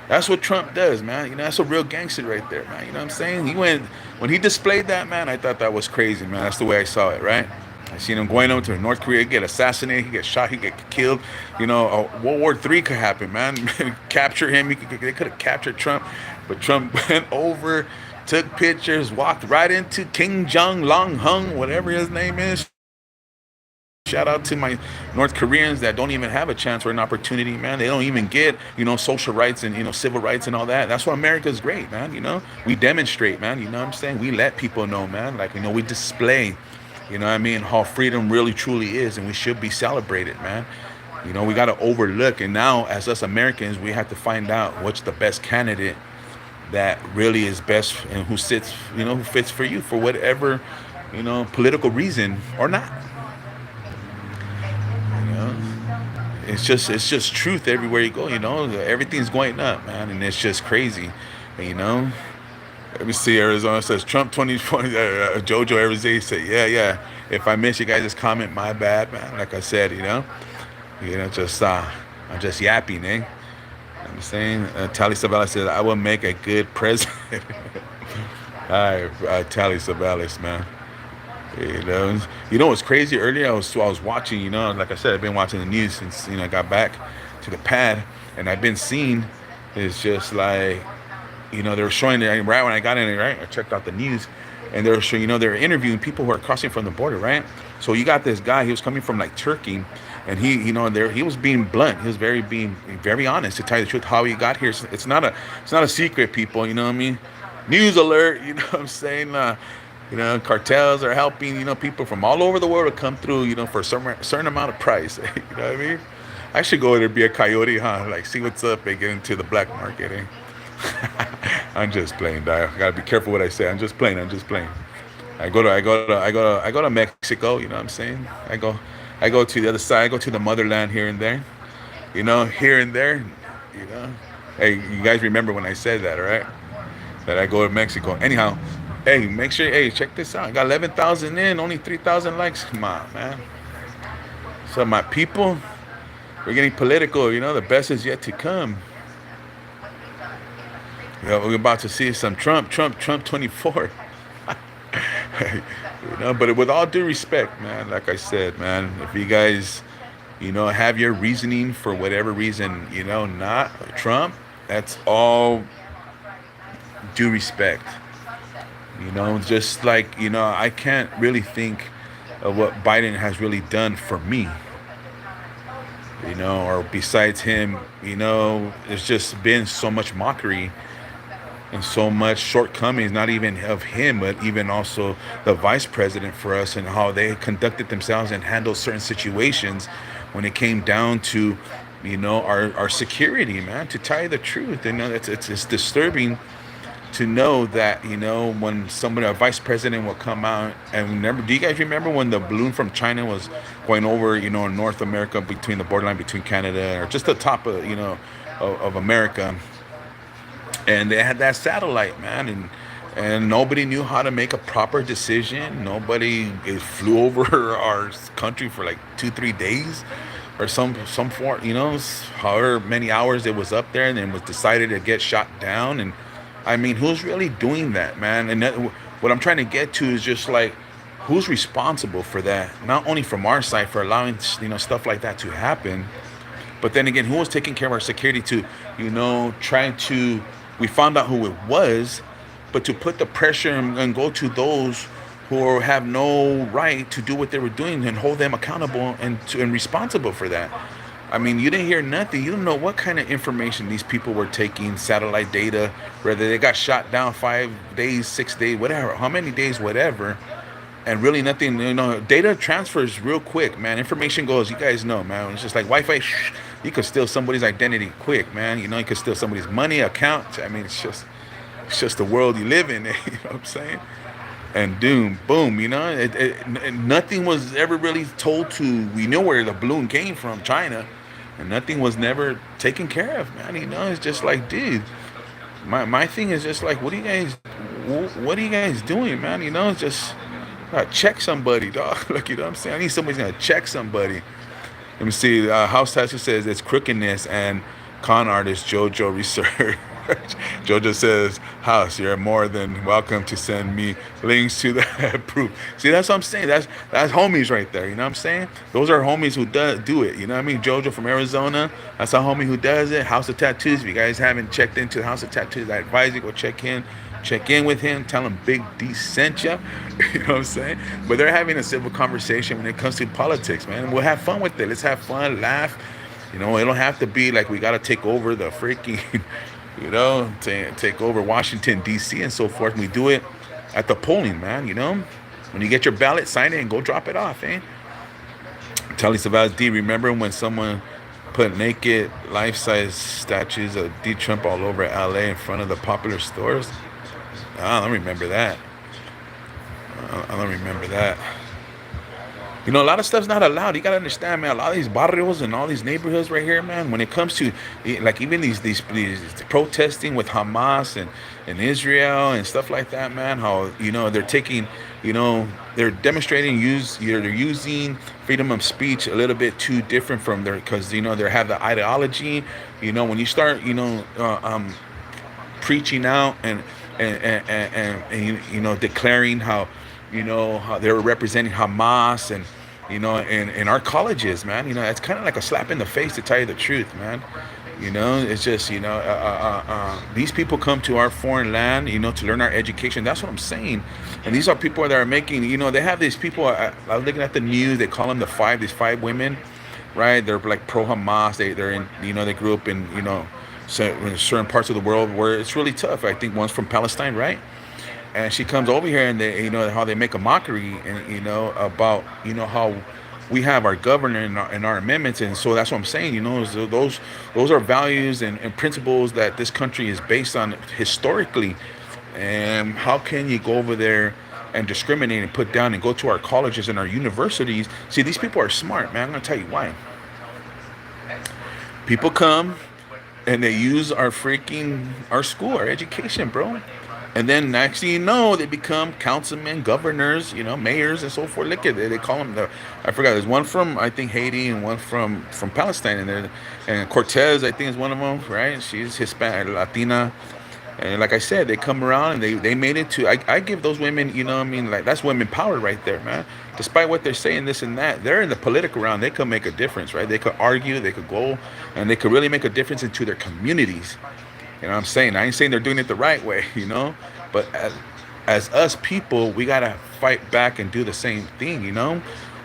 That's what Trump does, man. That's a real gangster right there, man. What I'm saying? When he displayed that, man, I thought that was crazy, man. That's the way I saw it, right? I seen him going over to North Korea, get assassinated, he get shot, he get killed. World War III could happen, man. Capture him. They could have captured Trump, but Trump went over, took pictures, walked right into King Jong Long Hung, whatever his name is. Shout out to my North Koreans that don't even have a chance or an opportunity, man. They don't even get, social rights and, civil rights and all that. That's why America's great, man. We demonstrate, man. You know what I'm saying? We let people know, man. Like, we display, how freedom really truly is, and we should be celebrated, man. We got to overlook. And now, as us Americans, we have to find out what's the best candidate that really is best and who fits for you for whatever, political reason or not. It's just truth everywhere you go. Everything's going up, man, and it's just crazy. Let me see. Arizona says Trump 2020. Jojo Arizona said, yeah. If I miss you guys' comment, my bad, man. Like I said, just I'm just yapping, eh? I'm saying. Tally Savalas said I will make a good president. All right, Tally Savalas, man. What's crazy? Earlier, I was watching. Like I said, I've been watching the news since I got back to the pad, and I've been seeing. It's just like, they were showing it right when I got in it. Right, I checked out the news, and they were showing. They were interviewing people who are crossing from the border. Right, so you got this guy. He was coming from like Turkey, and he was being blunt. He was being very honest, to tell you the truth. How he got here, it's not a secret, people. You know what I mean? News alert. You know what I'm saying? Cartels are helping, people from all over the world to come through, for a certain amount of price. You know what I mean? I should go there, be a coyote, huh? Like, see what's up and get into the black market, eh? I'm just playing, dog. I gotta be careful what I say. I'm just playing. I go to Mexico. You know what I'm saying? I go to the other side. I go to the motherland here and there. Here and there. Hey, you guys remember when I said that, all right? That I go to Mexico. Anyhow. Hey, make sure, check this out. I got 11,000 in, only 3,000 likes. Come on, man. So my people, we're getting political. The best is yet to come. We're about to see some Trump 24. But with all due respect, man, like I said, man, if you guys, have your reasoning for whatever reason, not Trump, that's all due respect. Just like, I can't really think of what Biden has really done for me, or besides him, there's just been so much mockery and so much shortcomings, not even of him, but even also the vice president for us, and how they conducted themselves and handled certain situations when it came down to, our security, man. To tell you the truth, it's disturbing to know that, when somebody, a vice president, will come out. And remember, do you guys remember when the balloon from China was going over, North America, between the borderline between Canada, or just the top of, of America, and they had that satellite, man, and nobody knew how to make a proper decision. Nobody, it flew over our country for like 2-3 days, or some form, however many hours it was up there, and then was decided to get shot down. And I mean, who's really doing that, man? And what I'm trying to get to is just like, who's responsible for that? Not only from our side for allowing, stuff like that to happen, but then again, who was taking care of our security to, trying to, we found out who it was, but to put the pressure and go to those who have no right to do what they were doing and hold them accountable and responsible for that. I mean, you didn't hear nothing. You don't know what kind of information these people were taking, satellite data, whether they got shot down 5 days, 6 days, whatever, how many days, whatever, and really nothing. Data transfers real quick, man. Information goes. You guys know, man. It's just like Wi-Fi. You could steal somebody's identity quick, man. You could steal somebody's money, account. I mean, it's just the world you live in. You know what I'm saying? And doom, boom. Nothing was ever really told to. We know where the balloon came from, China, and nothing was never taken care of, man. It's just like, dude. My thing is just like, what are you guys doing, man? It's just check somebody, dog. Like, you know what I'm saying? I need somebody's gonna check somebody. Let me see. House Tasker says it's crookedness and con artist JoJo research. JoJo says, House, you're more than welcome to send me links to that proof. See, that's what I'm saying. That's homies right there. You know what I'm saying? Those are homies who do it. You know what I mean? JoJo from Arizona, that's a homie who does it. House of Tattoos. If you guys haven't checked into House of Tattoos, I advise you go check in with him. Tell him Big D sent you. You know what I'm saying? But they're having a civil conversation when it comes to politics, man. We'll have fun with it. Let's have fun, laugh. It don't have to be like we got to take over the freaking, take over Washington, D.C. and so forth. We do it at the polling, man. When you get your ballot, sign it and go drop it off, eh? Telly Savaz D, remember when someone put naked life-size statues of D. Trump all over L.A. in front of the popular stores? I don't remember that. I don't remember that. A lot of stuff's not allowed. You gotta understand, man. A lot of these barrios and all these neighborhoods right here, man. When it comes to like even these protesting with Hamas and Israel and stuff like that, man. How they're taking, they're demonstrating they're using freedom of speech a little bit too different from because they have the ideology. When you start preaching out and declaring how how they were representing Hamas and in our colleges, man. It's kind of like a slap in the face, to tell you the truth, man. It's just these people come to our foreign land to learn our education. That's what I'm saying. And these are people that are making they have these people. I was looking at the news. They call them these five women, right? They're like pro Hamas. They're in they grew up in in certain parts of the world where it's really tough. I think one's from Palestine, right? And she comes over here and they, how they make a mockery and, about, how we have our governor and our amendments. And so that's what I'm saying, those are values and principles that this country is based on historically. And how can you go over there and discriminate and put down and go to our colleges and our universities? See, these people are smart, man. I'm going to tell you why. People come and they use our school, our education, bro. And then next thing you know, they become councilmen, governors, mayors and so forth. Look at it. They call them I forgot. There's one from, I think, Haiti and one from Palestine. And Cortez, I think, is one of them, right? She's Hispanic, Latina. And like I said, they come around and they made it to, I give those women, like that's women power right there, man. Despite what they're saying, this and that, they're in the political round. They could make a difference, right? They could argue, they could go, and they could really make a difference into their communities. You know what I'm saying? I ain't saying they're doing it the right way, but as us people, we got to fight back and do the same thing,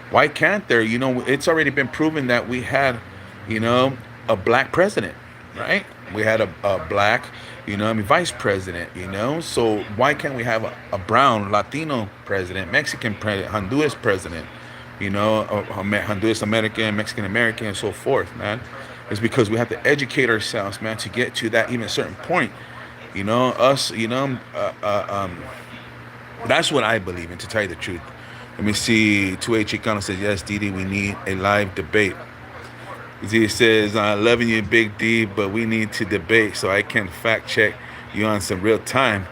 Why can't there? It's already been proven that we had, a black president, right? We had a black, vice president, So why can't we have a brown, Latino president, Mexican president, Honduras president, Honduras American, Mexican American, and so forth, man? Is because we have to educate ourselves, man, to get to that even certain point. That's what I believe in, to tell you the truth. Let me see. 2H Chicano says, yes, Didi, we need a live debate. He says, loving you, Big D, but we need to debate so I can fact check you on some real time.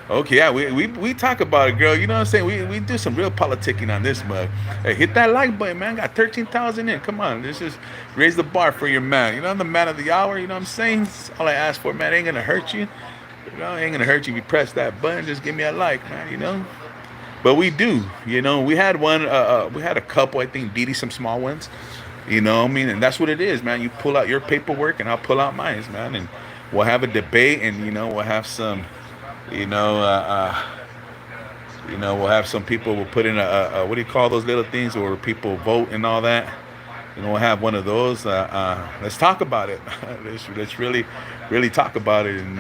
Okay, yeah, we talk about it, girl. You know what I'm saying? We do some real politicking on this mug. Hey, hit that like button, man. Got 13,000 in. Come on, let's just raise the bar for your man. I'm the man of the hour. You know what I'm saying? That's all I ask for, man. It ain't gonna hurt you. It ain't gonna hurt you if you press that button. Just give me a like, man. But we do. We had one. We had a couple. I think Didi some small ones. And that's what it is, man. You pull out your paperwork, and I'll pull out mine, man, and we'll have a debate, and we'll have some. We'll have some people. We'll put in a what do you call those little things where people vote and all that. we'll have one of those. Let's talk about it. Let's really talk about it. And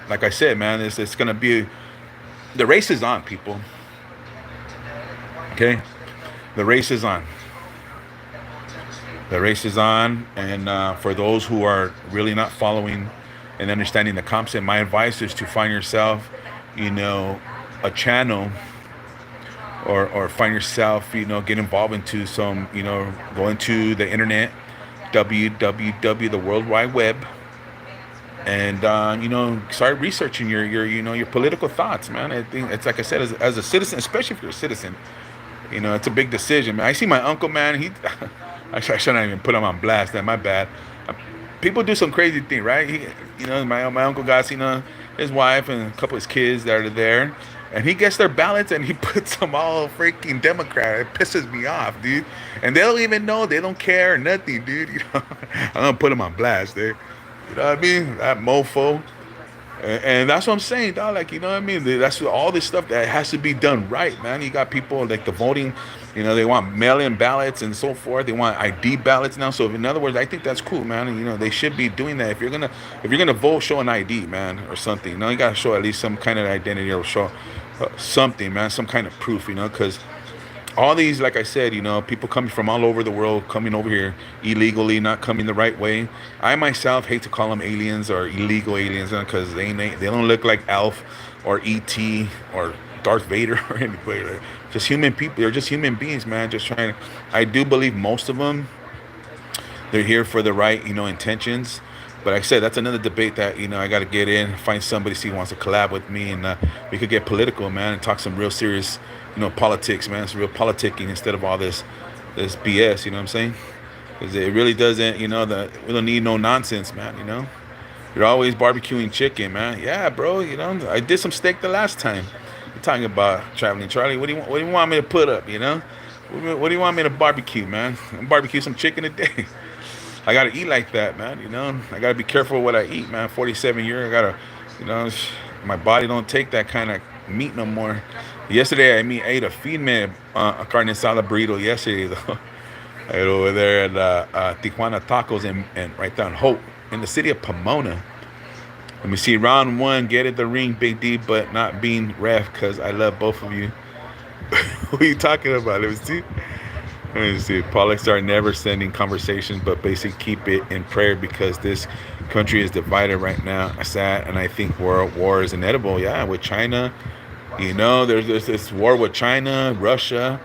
like I said, man, it's gonna be the race is on, people. Okay, the race is on. The race is on, and for those who are really not following and understanding the concept, my advice is to find yourself, you know, a channel, or find yourself, get involved into some, go into the internet, www, the World Wide Web, and start researching your political thoughts, man. I think it's like I said, as a citizen, especially if you're a citizen, it's a big decision, man. I see my uncle, man. I shouldn't even put him on blast. That my bad. Uh, People do some crazy thing, right? My uncle got his wife and a couple of his kids that are there, and he gets their ballots and he puts them all freaking Democrat. It pisses me off, dude. And they don't even know. They don't care, nothing, dude. I'm gonna put him on blast, dude. You know what I mean? That mofo. And that's what I'm saying, dog. Like, you know what I mean? That's all this stuff that has to be done right, man. You got people like the voting, they want mail-in ballots and so forth. They want ID ballots now. So in other words, I think that's cool, man. And, they should be doing that. If you're gonna vote, show an ID, man, or something. You gotta show at least some kind of identity, or show something, man, some kind of proof, because all these, like I said, people coming from all over the world, coming over here illegally, not coming the right way. I myself hate to call them aliens or illegal aliens, because they don't look like Alf or ET or Darth Vader or anybody. They're just human people. They're just human beings, man. Just trying to. I do believe most of them, they're here for the right, intentions. But like I said, that's another debate that I got to get in, find somebody see who wants to collab with me, and we could get political, man, and talk some real serious, politics, man. It's real politicking instead of all this BS. You know what I'm saying? Because it really doesn't. We don't need no nonsense, man. You're always barbecuing chicken, man. Yeah, bro. I did some steak the last time. You're talking about traveling, Charlie. What do you want me to put up? What do you want me to barbecue, man? Barbecue some chicken a day. I gotta eat like that, man. I gotta be careful what I eat, man. 47 years, I gotta, my body don't take that kind of meat no more. Yesterday, ate a feed man, a carne asada burrito. Yesterday, though, I ate over there at Tijuana Tacos and right down Hope in the city of Pomona. Let me see, round one, get at the ring, Big D, but not being ref, because I love both of you. What are you talking about? Let me see. Let me see. Politics are never sending conversations, but basically keep it in prayer, because this country is divided right now. Sad, and I think world war is inevitable. Yeah, with China, there's this war with China, Russia.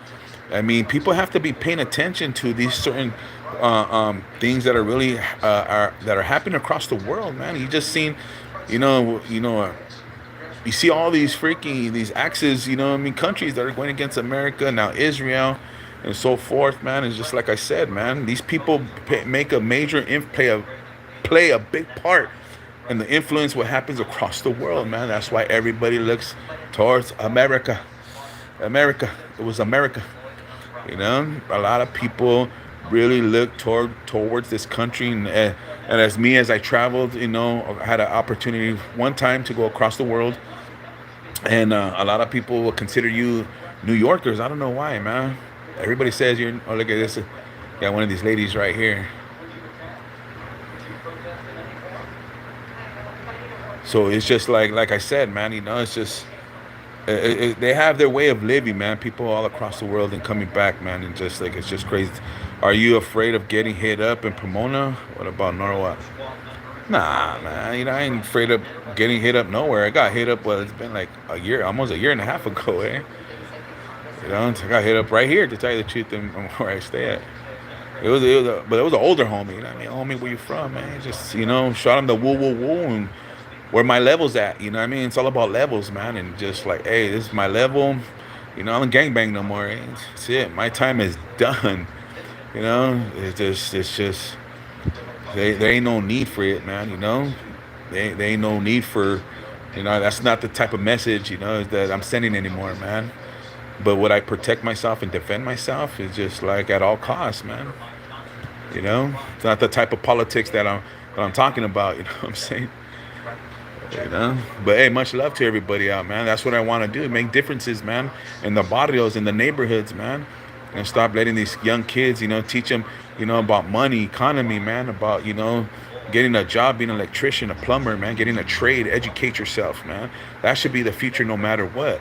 I mean, people have to be paying attention to these certain things that are really that are happening across the world, man. You just seen, you see all these axes, countries that are going against America now, Israel, and so forth, man. It's just like I said, man. These people make a major play a big part in the influence what happens across the world, man. That's why everybody looks towards America. America. It was America. A lot of people really look towards this country, and as I traveled, I had an opportunity one time to go across the world, and a lot of people will consider you New Yorkers. I don't know why, man. Everybody says you're. Oh, look at this. Got one of these ladies right here. So it's just like I said, man. It's just they have their way of living, man. People all across the world and coming back, man, and just like it's just crazy. Are you afraid of getting hit up in Pomona? What about Norwalk? Nah, man. I ain't afraid of getting hit up nowhere. I got hit up. Well, it's been like a year, almost a year and a half ago, eh? I got hit up right here, to tell you the truth, and where I stay at. But it was an older homie. Homie, where you from, man? Just shot him the woo woo woo, and where my level's at. It's all about levels, man. And just like, hey, this is my level. I don't gangbang no more. Eh? That's it. My time is done. It's just there ain't no need for it, man. There ain't no need for, that's not the type of message, that I'm sending anymore, man. But would I protect myself and defend myself? Is just like at all costs, man. It's not the type of politics that I'm talking about. You know what I'm saying? But hey, much love to everybody out, man. That's what I want to do. Make differences, man, in the barrios, in the neighborhoods, man. And stop letting these young kids, teach them, about money, economy, man, about, getting a job, being an electrician, a plumber, man, getting a trade, educate yourself, man. That should be the future no matter what.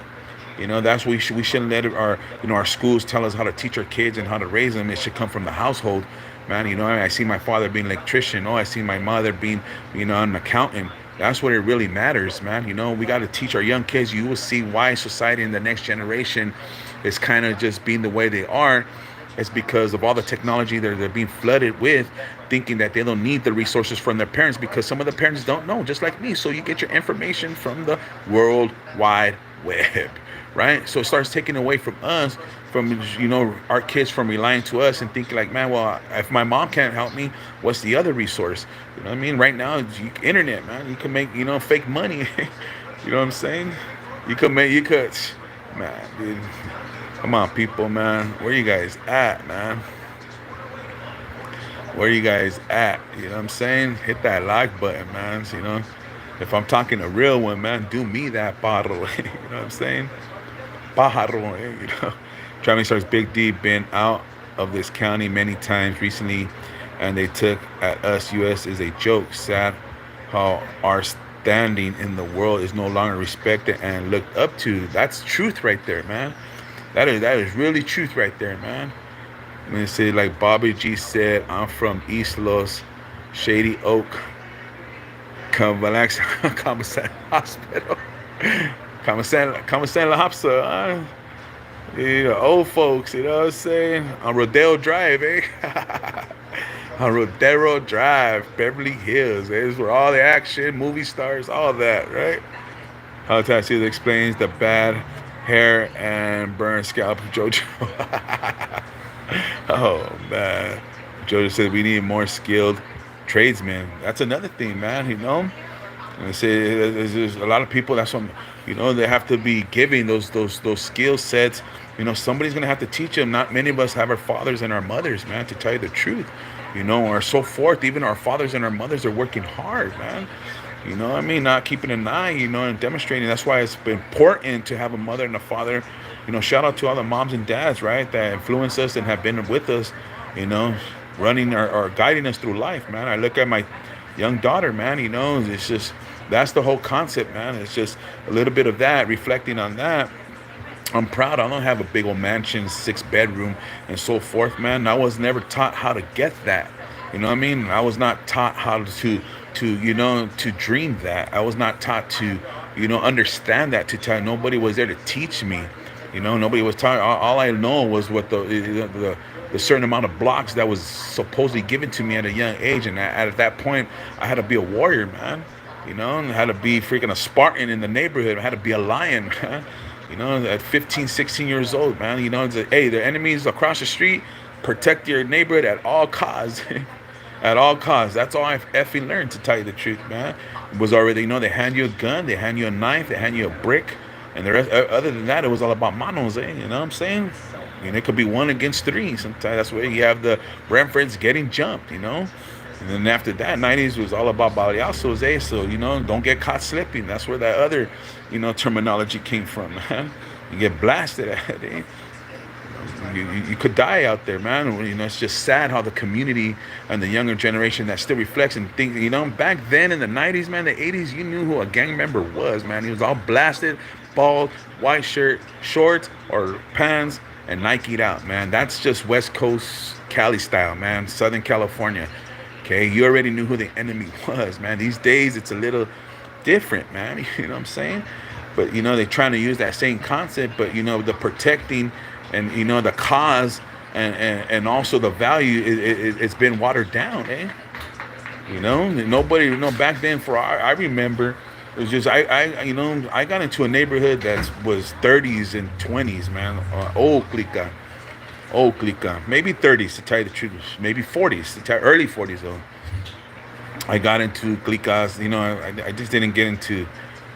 That's what we shouldn't let our, our schools tell us how to teach our kids and how to raise them. It should come from the household, man. I see my father being an electrician. Oh, I see my mother being, an accountant. That's what it really matters, man. We got to teach our young kids. You will see why society in the next generation is kind of just being the way they are. It's because of all the technology that they're being flooded with, thinking that they don't need the resources from their parents, because some of the parents don't know, just like me. So you get your information from the World Wide Web, right? So it starts taking away from us, from, our kids, from relying to us and thinking like, man, well, if my mom can't help me, what's the other resource? You know what I mean? Right now, internet, man, you can make, fake money. You know what I'm saying? Man, dude. Come on, people, man. Where you guys at, man? Where you guys at? You know what I'm saying? Hit that like button, man. So, if I'm talking a real one, man, do me that bottle. You know what I'm saying? Pájaro, Traveling Stars Big D been out of this county many times recently, and they took at us US is a joke. Sad how our standing in the world is no longer respected and looked up to. That's truth right there, man. That is really truth right there, man. I'm gonna say, like Bobby G said, I'm from East Los Shady Oak, Comisan Hospital. Comisan La Hopsa. Old folks, you know what I'm saying? On Rodeo Drive, eh? On Rodeo Drive, Beverly Hills. There's where all the action, movie stars, all that, right? How Caesar explains the bad hair and burn scalp of JoJo. Oh, man. JoJo said we need more skilled tradesmen. That's another thing, man, And I say there's a lot of people, that's what, they have to be giving those skill sets. Somebody's going to have to teach them. Not many of us have our fathers and our mothers, man, to tell you the truth, or so forth. Even our fathers and our mothers are working hard, man. I mean? Not keeping an eye, and demonstrating. That's why it's important to have a mother and a father. Shout out to all the moms and dads, right, that influence us and have been with us, running or guiding us through life, man. I look at my young daughter, man, it's just, that's the whole concept, man. It's just a little bit of that, reflecting on that. I'm proud. I don't have a big old mansion, 6-bedroom, and so forth, man. I was never taught how to get that. You know what I mean? I was not taught how to dream that. I was not taught to, understand that, to tell. Nobody was there to teach me. Nobody was taught. All I know was what the certain amount of blocks that was supposedly given to me at a young age. And at that point, I had to be a warrior, man. I had to be freaking a Spartan in the neighborhood. I had to be a lion, man. At 15, 16 years old, man. Hey, the enemies across the street, protect your neighborhood at all costs. At all costs. That's all I've effing learned, to tell you the truth, man. It was already, they hand you a gun, they hand you a knife, they hand you a brick, and the rest. Other than that, it was all about manos, eh? You know what I'm saying? It could be 1 against 3. Sometimes that's where you have the Brentfords getting jumped, And then after that, 90s was all about baliazos, eh? So, don't get caught slipping. That's where that other, terminology came from, man. You get blasted at it, eh? You could die out there, man. It's just sad how the community and the younger generation that still reflects and think, back then in the 90s, man, the 80s, you knew who a gang member was, man. He was all blasted, bald, white shirt, shorts or pants, and Nike'd out, man. That's just West Coast Cali style, man. Southern California. Okay, you already knew who the enemy was, man. These days, it's a little different, man. You know what I'm saying? But, they're trying to use that same concept, but, the protecting and, the cause and also the value, it's been watered down, eh? Nobody, back then I remember, it was just, I got into a neighborhood that was 30s and 20s, man. Old clica. Maybe 30s, to tell you the truth. Maybe 40s, early 40s, though. I got into clicas, I just didn't get into,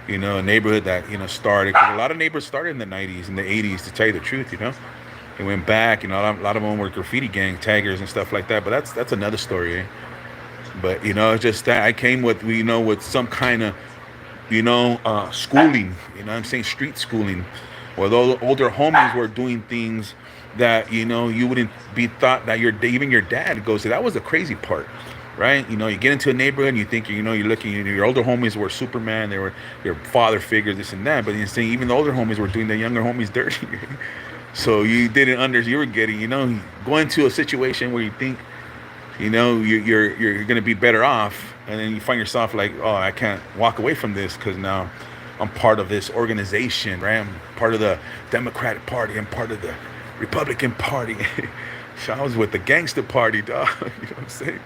a neighborhood that, started. Cause a lot of neighbors started in the 90s and the 80s, to tell you the truth, They went back, a lot of them were graffiti gang taggers and stuff like that. But that's another story, eh? But, just that I came with, with some kind of, schooling, I'm saying, street schooling, where those older homies were doing things, that, you know, you wouldn't be thought that even your dad goes to. That was the crazy part, right? You know, you get into a neighborhood and you think, you know, you're looking, your older homies were Superman, they were your father figures, this and that, but you're saying even the older homies were doing the younger homies dirty. So you didn't you were getting, you know, going to a situation where you think, you know, you're going to be better off, and then you find yourself like, oh, I can't walk away from this because now I'm part of this organization, right? I'm part of the Democratic Party, I'm part of the Republican Party. So I was with the gangster party, dog. You know what I'm saying?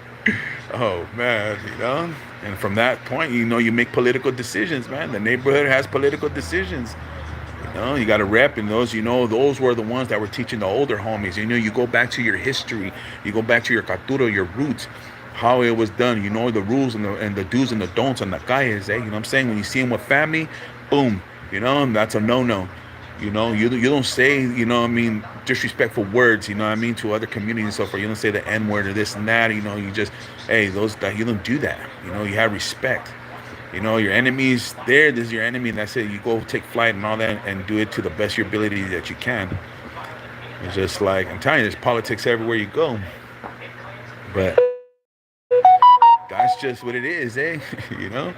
Oh man, you know. And from that point, you know, you make political decisions, man. The neighborhood has political decisions. You know, you got to rep, and those, you know, those were the ones that were teaching the older homies. You know, you go back to your history, you go back to your cultura, your roots, how it was done. You know the rules and the do's and the don'ts on the calles. You know what I'm saying? When you see them with family, boom, you know, that's a no-no. You know, you don't say, you know what I mean, disrespectful words, you know what I mean, to other communities and so forth. You don't say the N-word or this and that, you know, you just, hey, you don't do that. You know, you have respect. You know, your enemy's there, this is your enemy, and that's it. You go take flight and all that and do it to the best of your ability that you can. It's just like, I'm telling you, there's politics everywhere you go. But that's just what it is, eh? You know?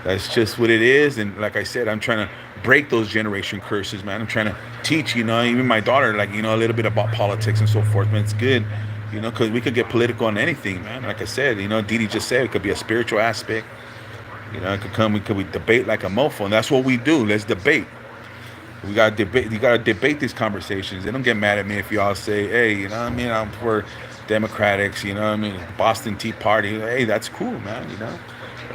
That's just what it is. And like I said, I'm trying to break those generation curses, man. I'm trying to teach, you know, even my daughter, like, you know, a little bit about politics and so forth, man. It's good, you know, because we could get political on anything, man. Like I said, you know, Didi just said it could be a spiritual aspect. You know, it could come, we debate like a mofo, and that's what we do. Let's debate. We gotta debate. You gotta debate these conversations. They don't get mad at me if y'all say, "Hey, you know what I mean? I'm for Democrats. You know what I mean? Boston Tea Party. Hey, that's cool, man. You know,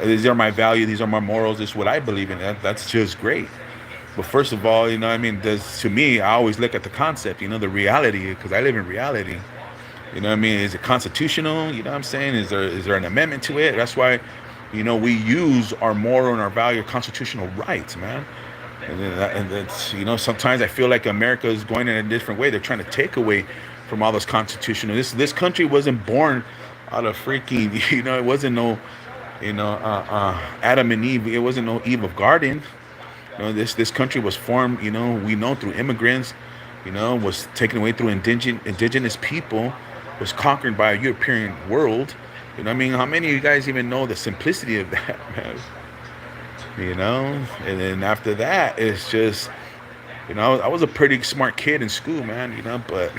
these are my values. These are my morals. This is what I believe in. That's just great. But first of all, you know what I mean? To me, I always look at the concept. You know, the reality, because I live in reality. You know what I mean? Is it constitutional? You know what I'm saying? Is there an amendment to it? That's why, you know, we use our moral and our value constitutional rights, man. And it's, you know, sometimes I feel like America is going in a different way. They're trying to take away from all this constitutional. This country wasn't born out of freaking, you know, it wasn't no, you know, Adam and Eve. It wasn't no Eve of Garden. You know, this country was formed, you know, we know through immigrants, you know, was taken away through indigenous people, was conquered by a European world. You know what I mean? How many of you guys even know the simplicity of that, man? You know? And then after that, it's just, you know, I was a pretty smart kid in school, man, you know, but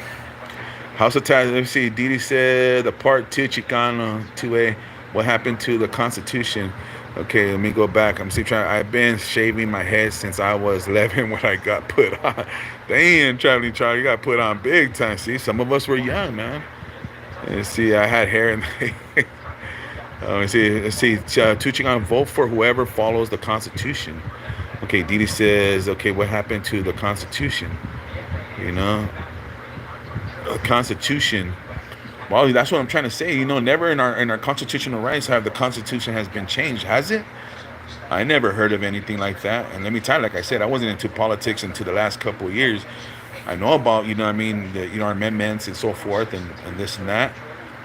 House of Ties, let me see, Didi said, the part 2 Chicano 2A, what happened to the Constitution? Okay, let me go back. I'm still trying. I've been shaving my head since I was 11 when I got put on. Damn, Charlie, you got put on big time. See, some of us were young, man. And see, I had hair in let's see, Tucci on vote for whoever follows the Constitution. Okay, Didi says, okay, what happened to the Constitution? You know, the Constitution. Well, that's what I'm trying to say. You know, never in our constitutional rights have the Constitution has been changed, has it? I never heard of anything like that. And let me tell you, like I said, I wasn't into politics until the last couple of years. I know about, you know what I mean, the, you know, amendments and so forth and this and that.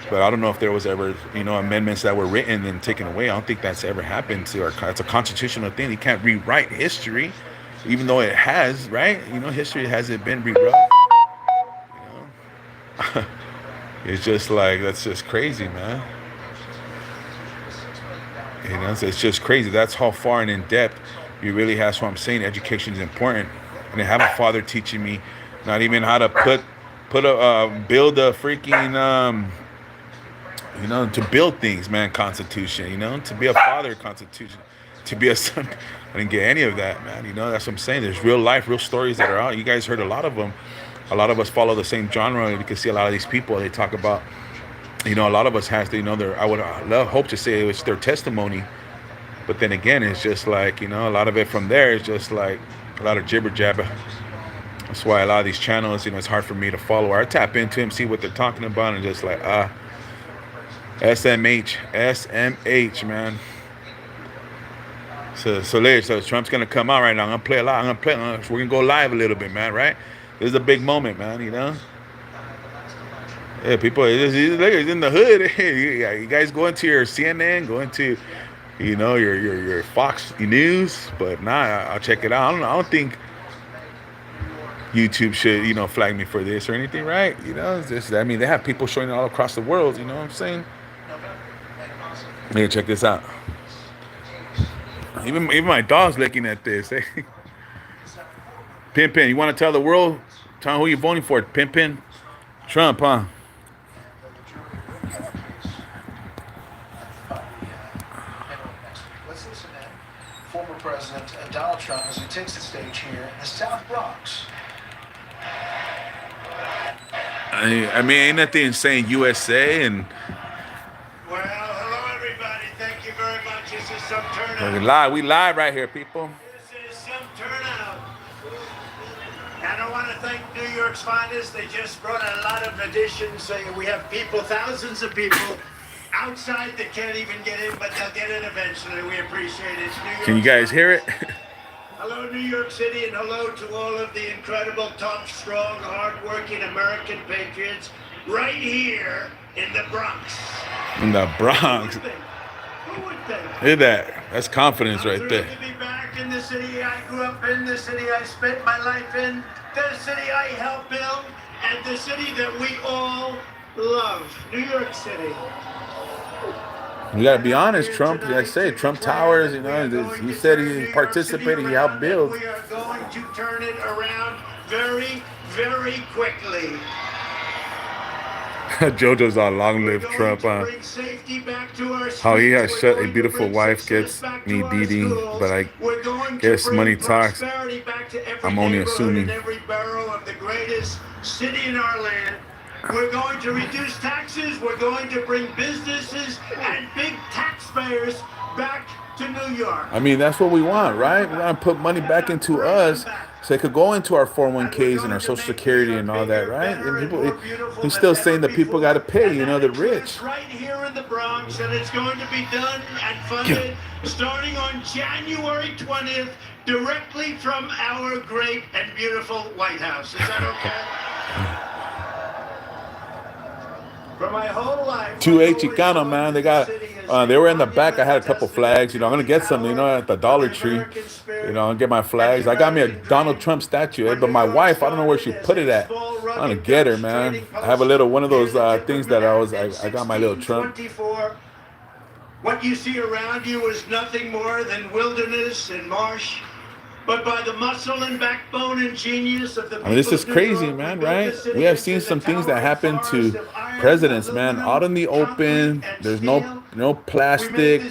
But I don't know if there was ever, you know, amendments that were written and taken away. I don't think that's ever happened to our, it's a constitutional thing. You can't rewrite history, even though it has, right? You know, history hasn't been rewritten. You know? It's just like, that's just crazy, man. You know, so it's just crazy. That's how far and in depth you really have. That's what I'm saying. Education is important. And I have a father teaching me not even how to build a freaking, you know, to build things, man, Constitution, you know, to be a father, Constitution, to be a son. I didn't get any of that, man. You know, that's what I'm saying. There's real life, real stories that are out. You guys heard a lot of them. A lot of us follow the same genre. You can see a lot of these people, they talk about, you know, a lot of us has to, you know, I would hope to say it's their testimony. But then again, it's just like, you know, a lot of it from there is just like a lot of jibber jabber. That's why a lot of these channels, you know, it's hard for me to follow. I tap into them, see what they're talking about, and just like, SMH, man. So Trump's gonna come out right now. I'm gonna play a lot. We're gonna go live a little bit, man. Right? This is a big moment, man. You know. Yeah, people. It's in the hood. You guys go into your CNN, go into, you know, your Fox News, but nah, I'll check it out. I don't think. YouTube should, flag me for this or anything, right? It's just, I mean, they have people showing it all across the world. You know what I'm saying? Hey, check this out. Even my dog's looking at this. Hey, Pimpin, you want to tell the world, tell them who you're voting for? Pimpin, Trump, huh? Let's listen in. Former President Donald Trump as he takes the stage here in the South Bronx. I mean, ain't nothing saying USA and Well, hello everybody. Thank you very much. This is some turnout. we live right here, people. This is some turnout. And I want to thank New York's finest. They just brought a lot of additions. Saying we have people, thousands of people outside that can't even get in, but they'll get in eventually. We appreciate it. New Can you guys hear it? Hello, New York City, and hello to all of the incredible, tough, strong, hardworking American patriots right here in the Bronx. In the Bronx. Who would think? Look at that. That's confidence I'm right thrilled there. to be back in the city I grew up in, the city I spent my life in, the city I helped build, and the city that we all love, New York City. You gotta be honest, Trump. Like I say, Trump Towers. He said he participated. He helped build. We are going to turn it around very, very quickly. JoJo's all long live Trump. How he has such a beautiful wife gets me Didi, but I guess money talks. I'm only assuming. Every borough of the greatest city in our land. We're going to reduce taxes. We're going to bring businesses and big taxpayers back to New York. I mean, that's what we want, right? We want to put money back into us so it could go into our 401ks and our Social Security and all that, right? And he's still saying that people got to pay, the rich. Right here in the Bronx, and it's going to be done and funded starting on January 20th, directly from our great and beautiful White House. Is that okay? For my whole life, 2A Chicano, man. They were in the back. I had a couple flags. I'm going to get some, at the Dollar Tree. I'll get my flags. I got me a Donald Trump statue, but my wife, I don't know where she put it at. I'm going to get her, man. I have one of those things that I got my little Trump. What you see around you is nothing more than wilderness and marsh. But by the muscle and backbone and genius of the this is crazy, man, right? We have seen some things that happen to presidents, man, out in the open. There's no plastic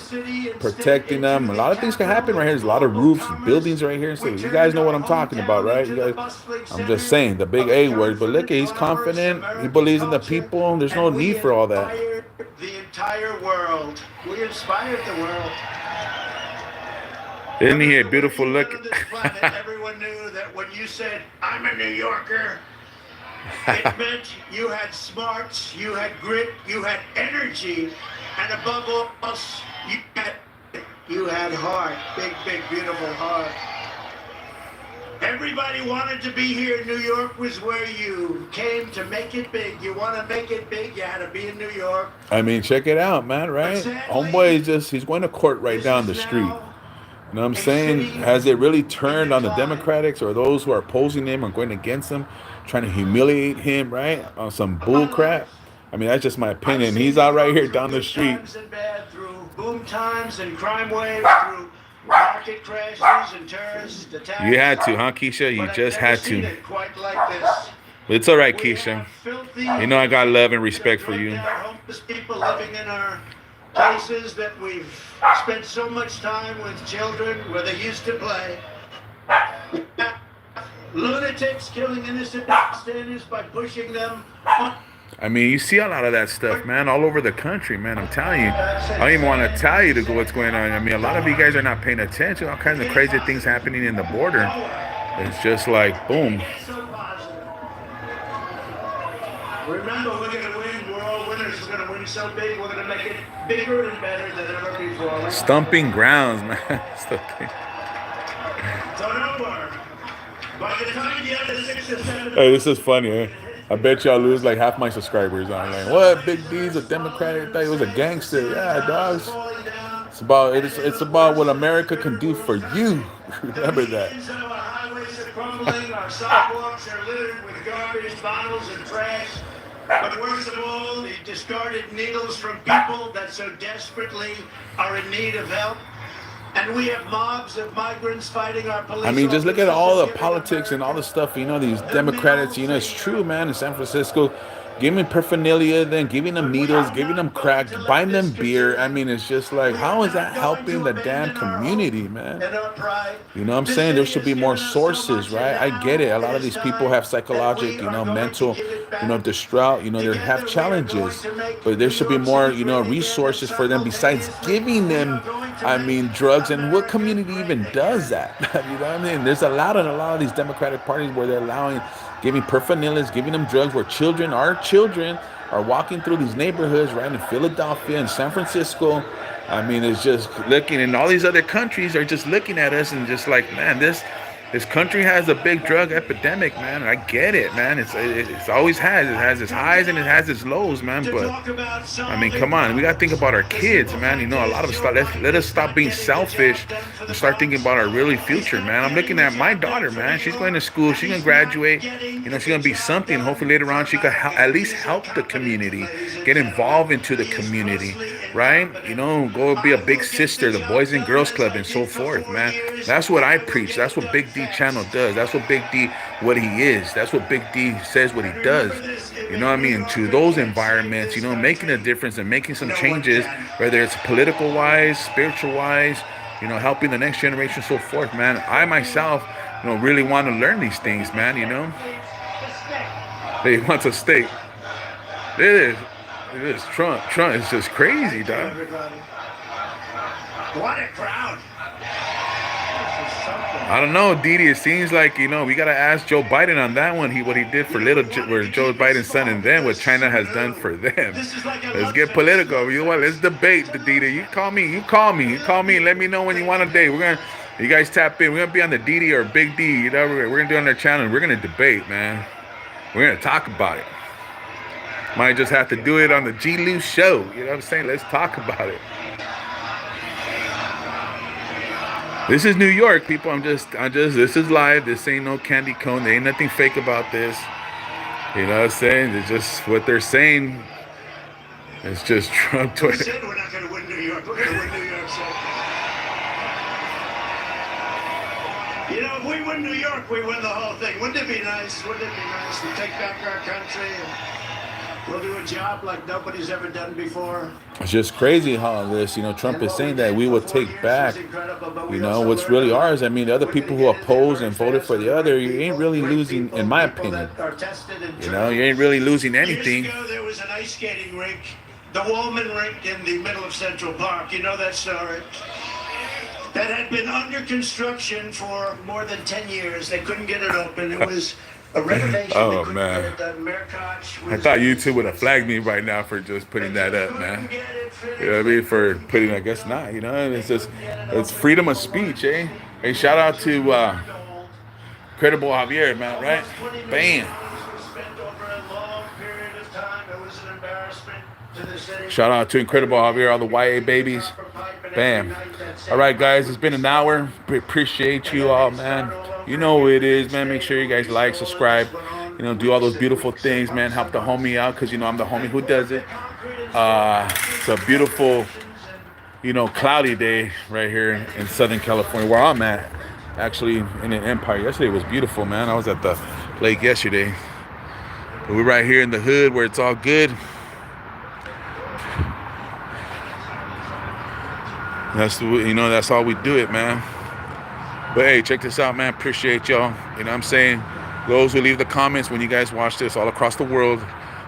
protecting them. A lot of things can happen right here. There's a lot of roofs and buildings right here. So you guys know what I'm talking about, right? I'm just saying the big A word. But look, he's confident. He believes in the people. There's no need for all that. The entire world. We inspired the world. Isn't he a beautiful look? Everyone knew that when you said, "I'm a New Yorker," it meant you had smarts, you had grit, you had energy, and above all else, you had heart. Big, big, beautiful heart. Everybody wanted to be here. New York was where you came to make it big. You want to make it big, you had to be in New York. I mean, check it out, man, right? Homeboy he's going to court right down the street. You know what I'm saying? Has it really turned on the Democrats or those who are opposing him or going against him, trying to humiliate him, right? On some bull crap? I mean, that's just my opinion. He's out right here down the street. Through boom times and crime waves, through market crashes and terrorist attacks. You had to, huh, Keisha? You just had to. Quite like this. It's all right, Keisha. I got love and respect for you. Homeless people living in our places that we've spent so much time with children where they used to play. Lunatics killing innocent bystanders by pushing them. I mean, you see a lot of that stuff, man, all over the country, man. I'm telling you. I don't even want to tell you what's going on. I mean, a lot of you guys are not paying attention. All kinds of crazy things happening in the border. It's just like, boom. Remember, we're going to win. We're all winners. We're going to win so big. We're going to make it bigger and better than ever before. Stumping grounds, man. Don't worry. By the time the other 6 or 7... Hey, this is funny, eh? I bet y'all lose like half my subscribers. I'm like, what? Big D's a Democrat? I thought he was a gangster. Yeah, dogs. It's about what America can do for you. Remember that. crumbling, our sidewalks are littered with garbage, bottles, and trash. But worst of all, the discarded needles from people that so desperately are in need of help. And we have mobs of migrants fighting our police. I mean, just look at all the officers, politics and all the stuff, these Democrats, it's true, man, in San Francisco, giving paraphernalia, then giving them needles, giving them crack, buying them beer. I mean, it's just like, how is that helping the damn community, man? You know what I'm saying? There should be more sources, right? I get it. A lot of these people have psychological, mental, distraught, they have challenges, but there should be more, resources for them besides giving them, drugs. And what community even does that? You know what I mean? There's a lot of these Democratic parties where they're giving paraphernalia, giving them drugs, where our children are walking through these neighborhoods, right, in Philadelphia and San Francisco. I mean, it's just looking, and all these other countries are just looking at us and just like, man, this country has a big drug epidemic, man. And I get it, man. It's always has. It has its highs and it has its lows, man. But I mean, come on, we gotta think about our kids, man. A lot of us let us stop being selfish and start thinking about our really future, man. I'm looking at my daughter, man. She's going to school. She's gonna graduate. She's gonna be something. Hopefully later on she could at least help the community, get involved into the community, right? Go be a big sister, the Boys and Girls Club, and so forth, man. That's what I preach. That's what Big D channel does. That's what Big D, what he is. That's what Big D says, what he does. You know what I mean? To those environments, making a difference and making some changes, whether it's political wise, spiritual wise, helping the next generation, so forth, man. I myself, really want to learn these things, man. He wants a steak. It is Trump. Trump is just crazy, dog. What a crowd. I don't know, Didi. It seems like, we got to ask Joe Biden on that one. What he did for Joe Biden's son and them, what China has done for them. Let's get political. You know what? Let's debate, Didi. You call me. And let me know when you want a day. You guys tap in. We're going to be on the Didi or Big D. We're going to do it on their channel. We're going to debate, man. We're going to talk about it. Might just have to do it on the G. Lou show. You know what I'm saying? Let's talk about it. This is New York, people. This is live. This ain't no candy cone. There ain't nothing fake about this. You know what I'm saying? It's just what they're saying. It's just Trump Twitter. We said we're not going to win New York. We're going to win New York. So. If we win New York, we win the whole thing. Wouldn't it be nice? Wouldn't it be nice to take back our country? We'll do a job like nobody's ever done before. It's just crazy how Trump is saying that we will take back, what's really ours. I mean, the other people who oppose and voted for the other, you ain't really losing, in my opinion. You ain't really losing anything. Years ago, there was an ice skating rink, the Woolman rink in the middle of Central Park. You know that story? That had been under construction for more than 10 years. They couldn't get it open. It was a renovation. Oh, man. I thought YouTube would have flagged me right now for just putting that up, man. You know what I mean? For putting, I guess not, it's freedom of speech, eh? Hey, shout out to Incredible Javier, man, right? Bam. Shout out to Incredible Javier, all the YA babies. Bam. All right, guys, it's been an hour. Appreciate you all, man. You know who it is, man. Make sure you guys like, subscribe, do all those beautiful things, man. Help the homie out because, I'm the homie who does it. It's a beautiful, cloudy day right here in Southern California where I'm at. Actually, in the Empire. Yesterday was beautiful, man. I was at the lake yesterday. But we're right here in the hood where it's all good. That's all we do it, man. But hey, check this out, man. Appreciate y'all. You know what I'm saying? Those who leave the comments when you guys watch this all across the world,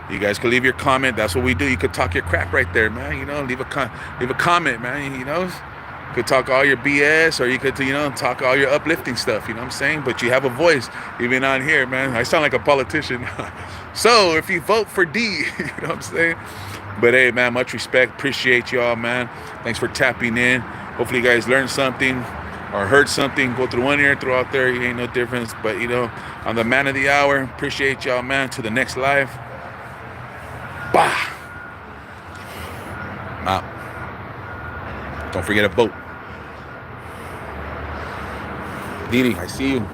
you guys can leave your comment. That's what we do. You could talk your crap right there, man. Leave a comment, man. You could talk all your BS, or you could, talk all your uplifting stuff. You know what I'm saying? But you have a voice, even on here, man. I sound like a politician. So if you vote for D, you know what I'm saying? But hey, man, much respect. Appreciate y'all, man. Thanks for tapping in. Hopefully you guys learned something or heard something. Go through one ear, throw out there. It ain't no difference. But, I'm the man of the hour. Appreciate y'all, man. To the next live. Bah. I'm out. Don't forget to vote. Didi, I see you.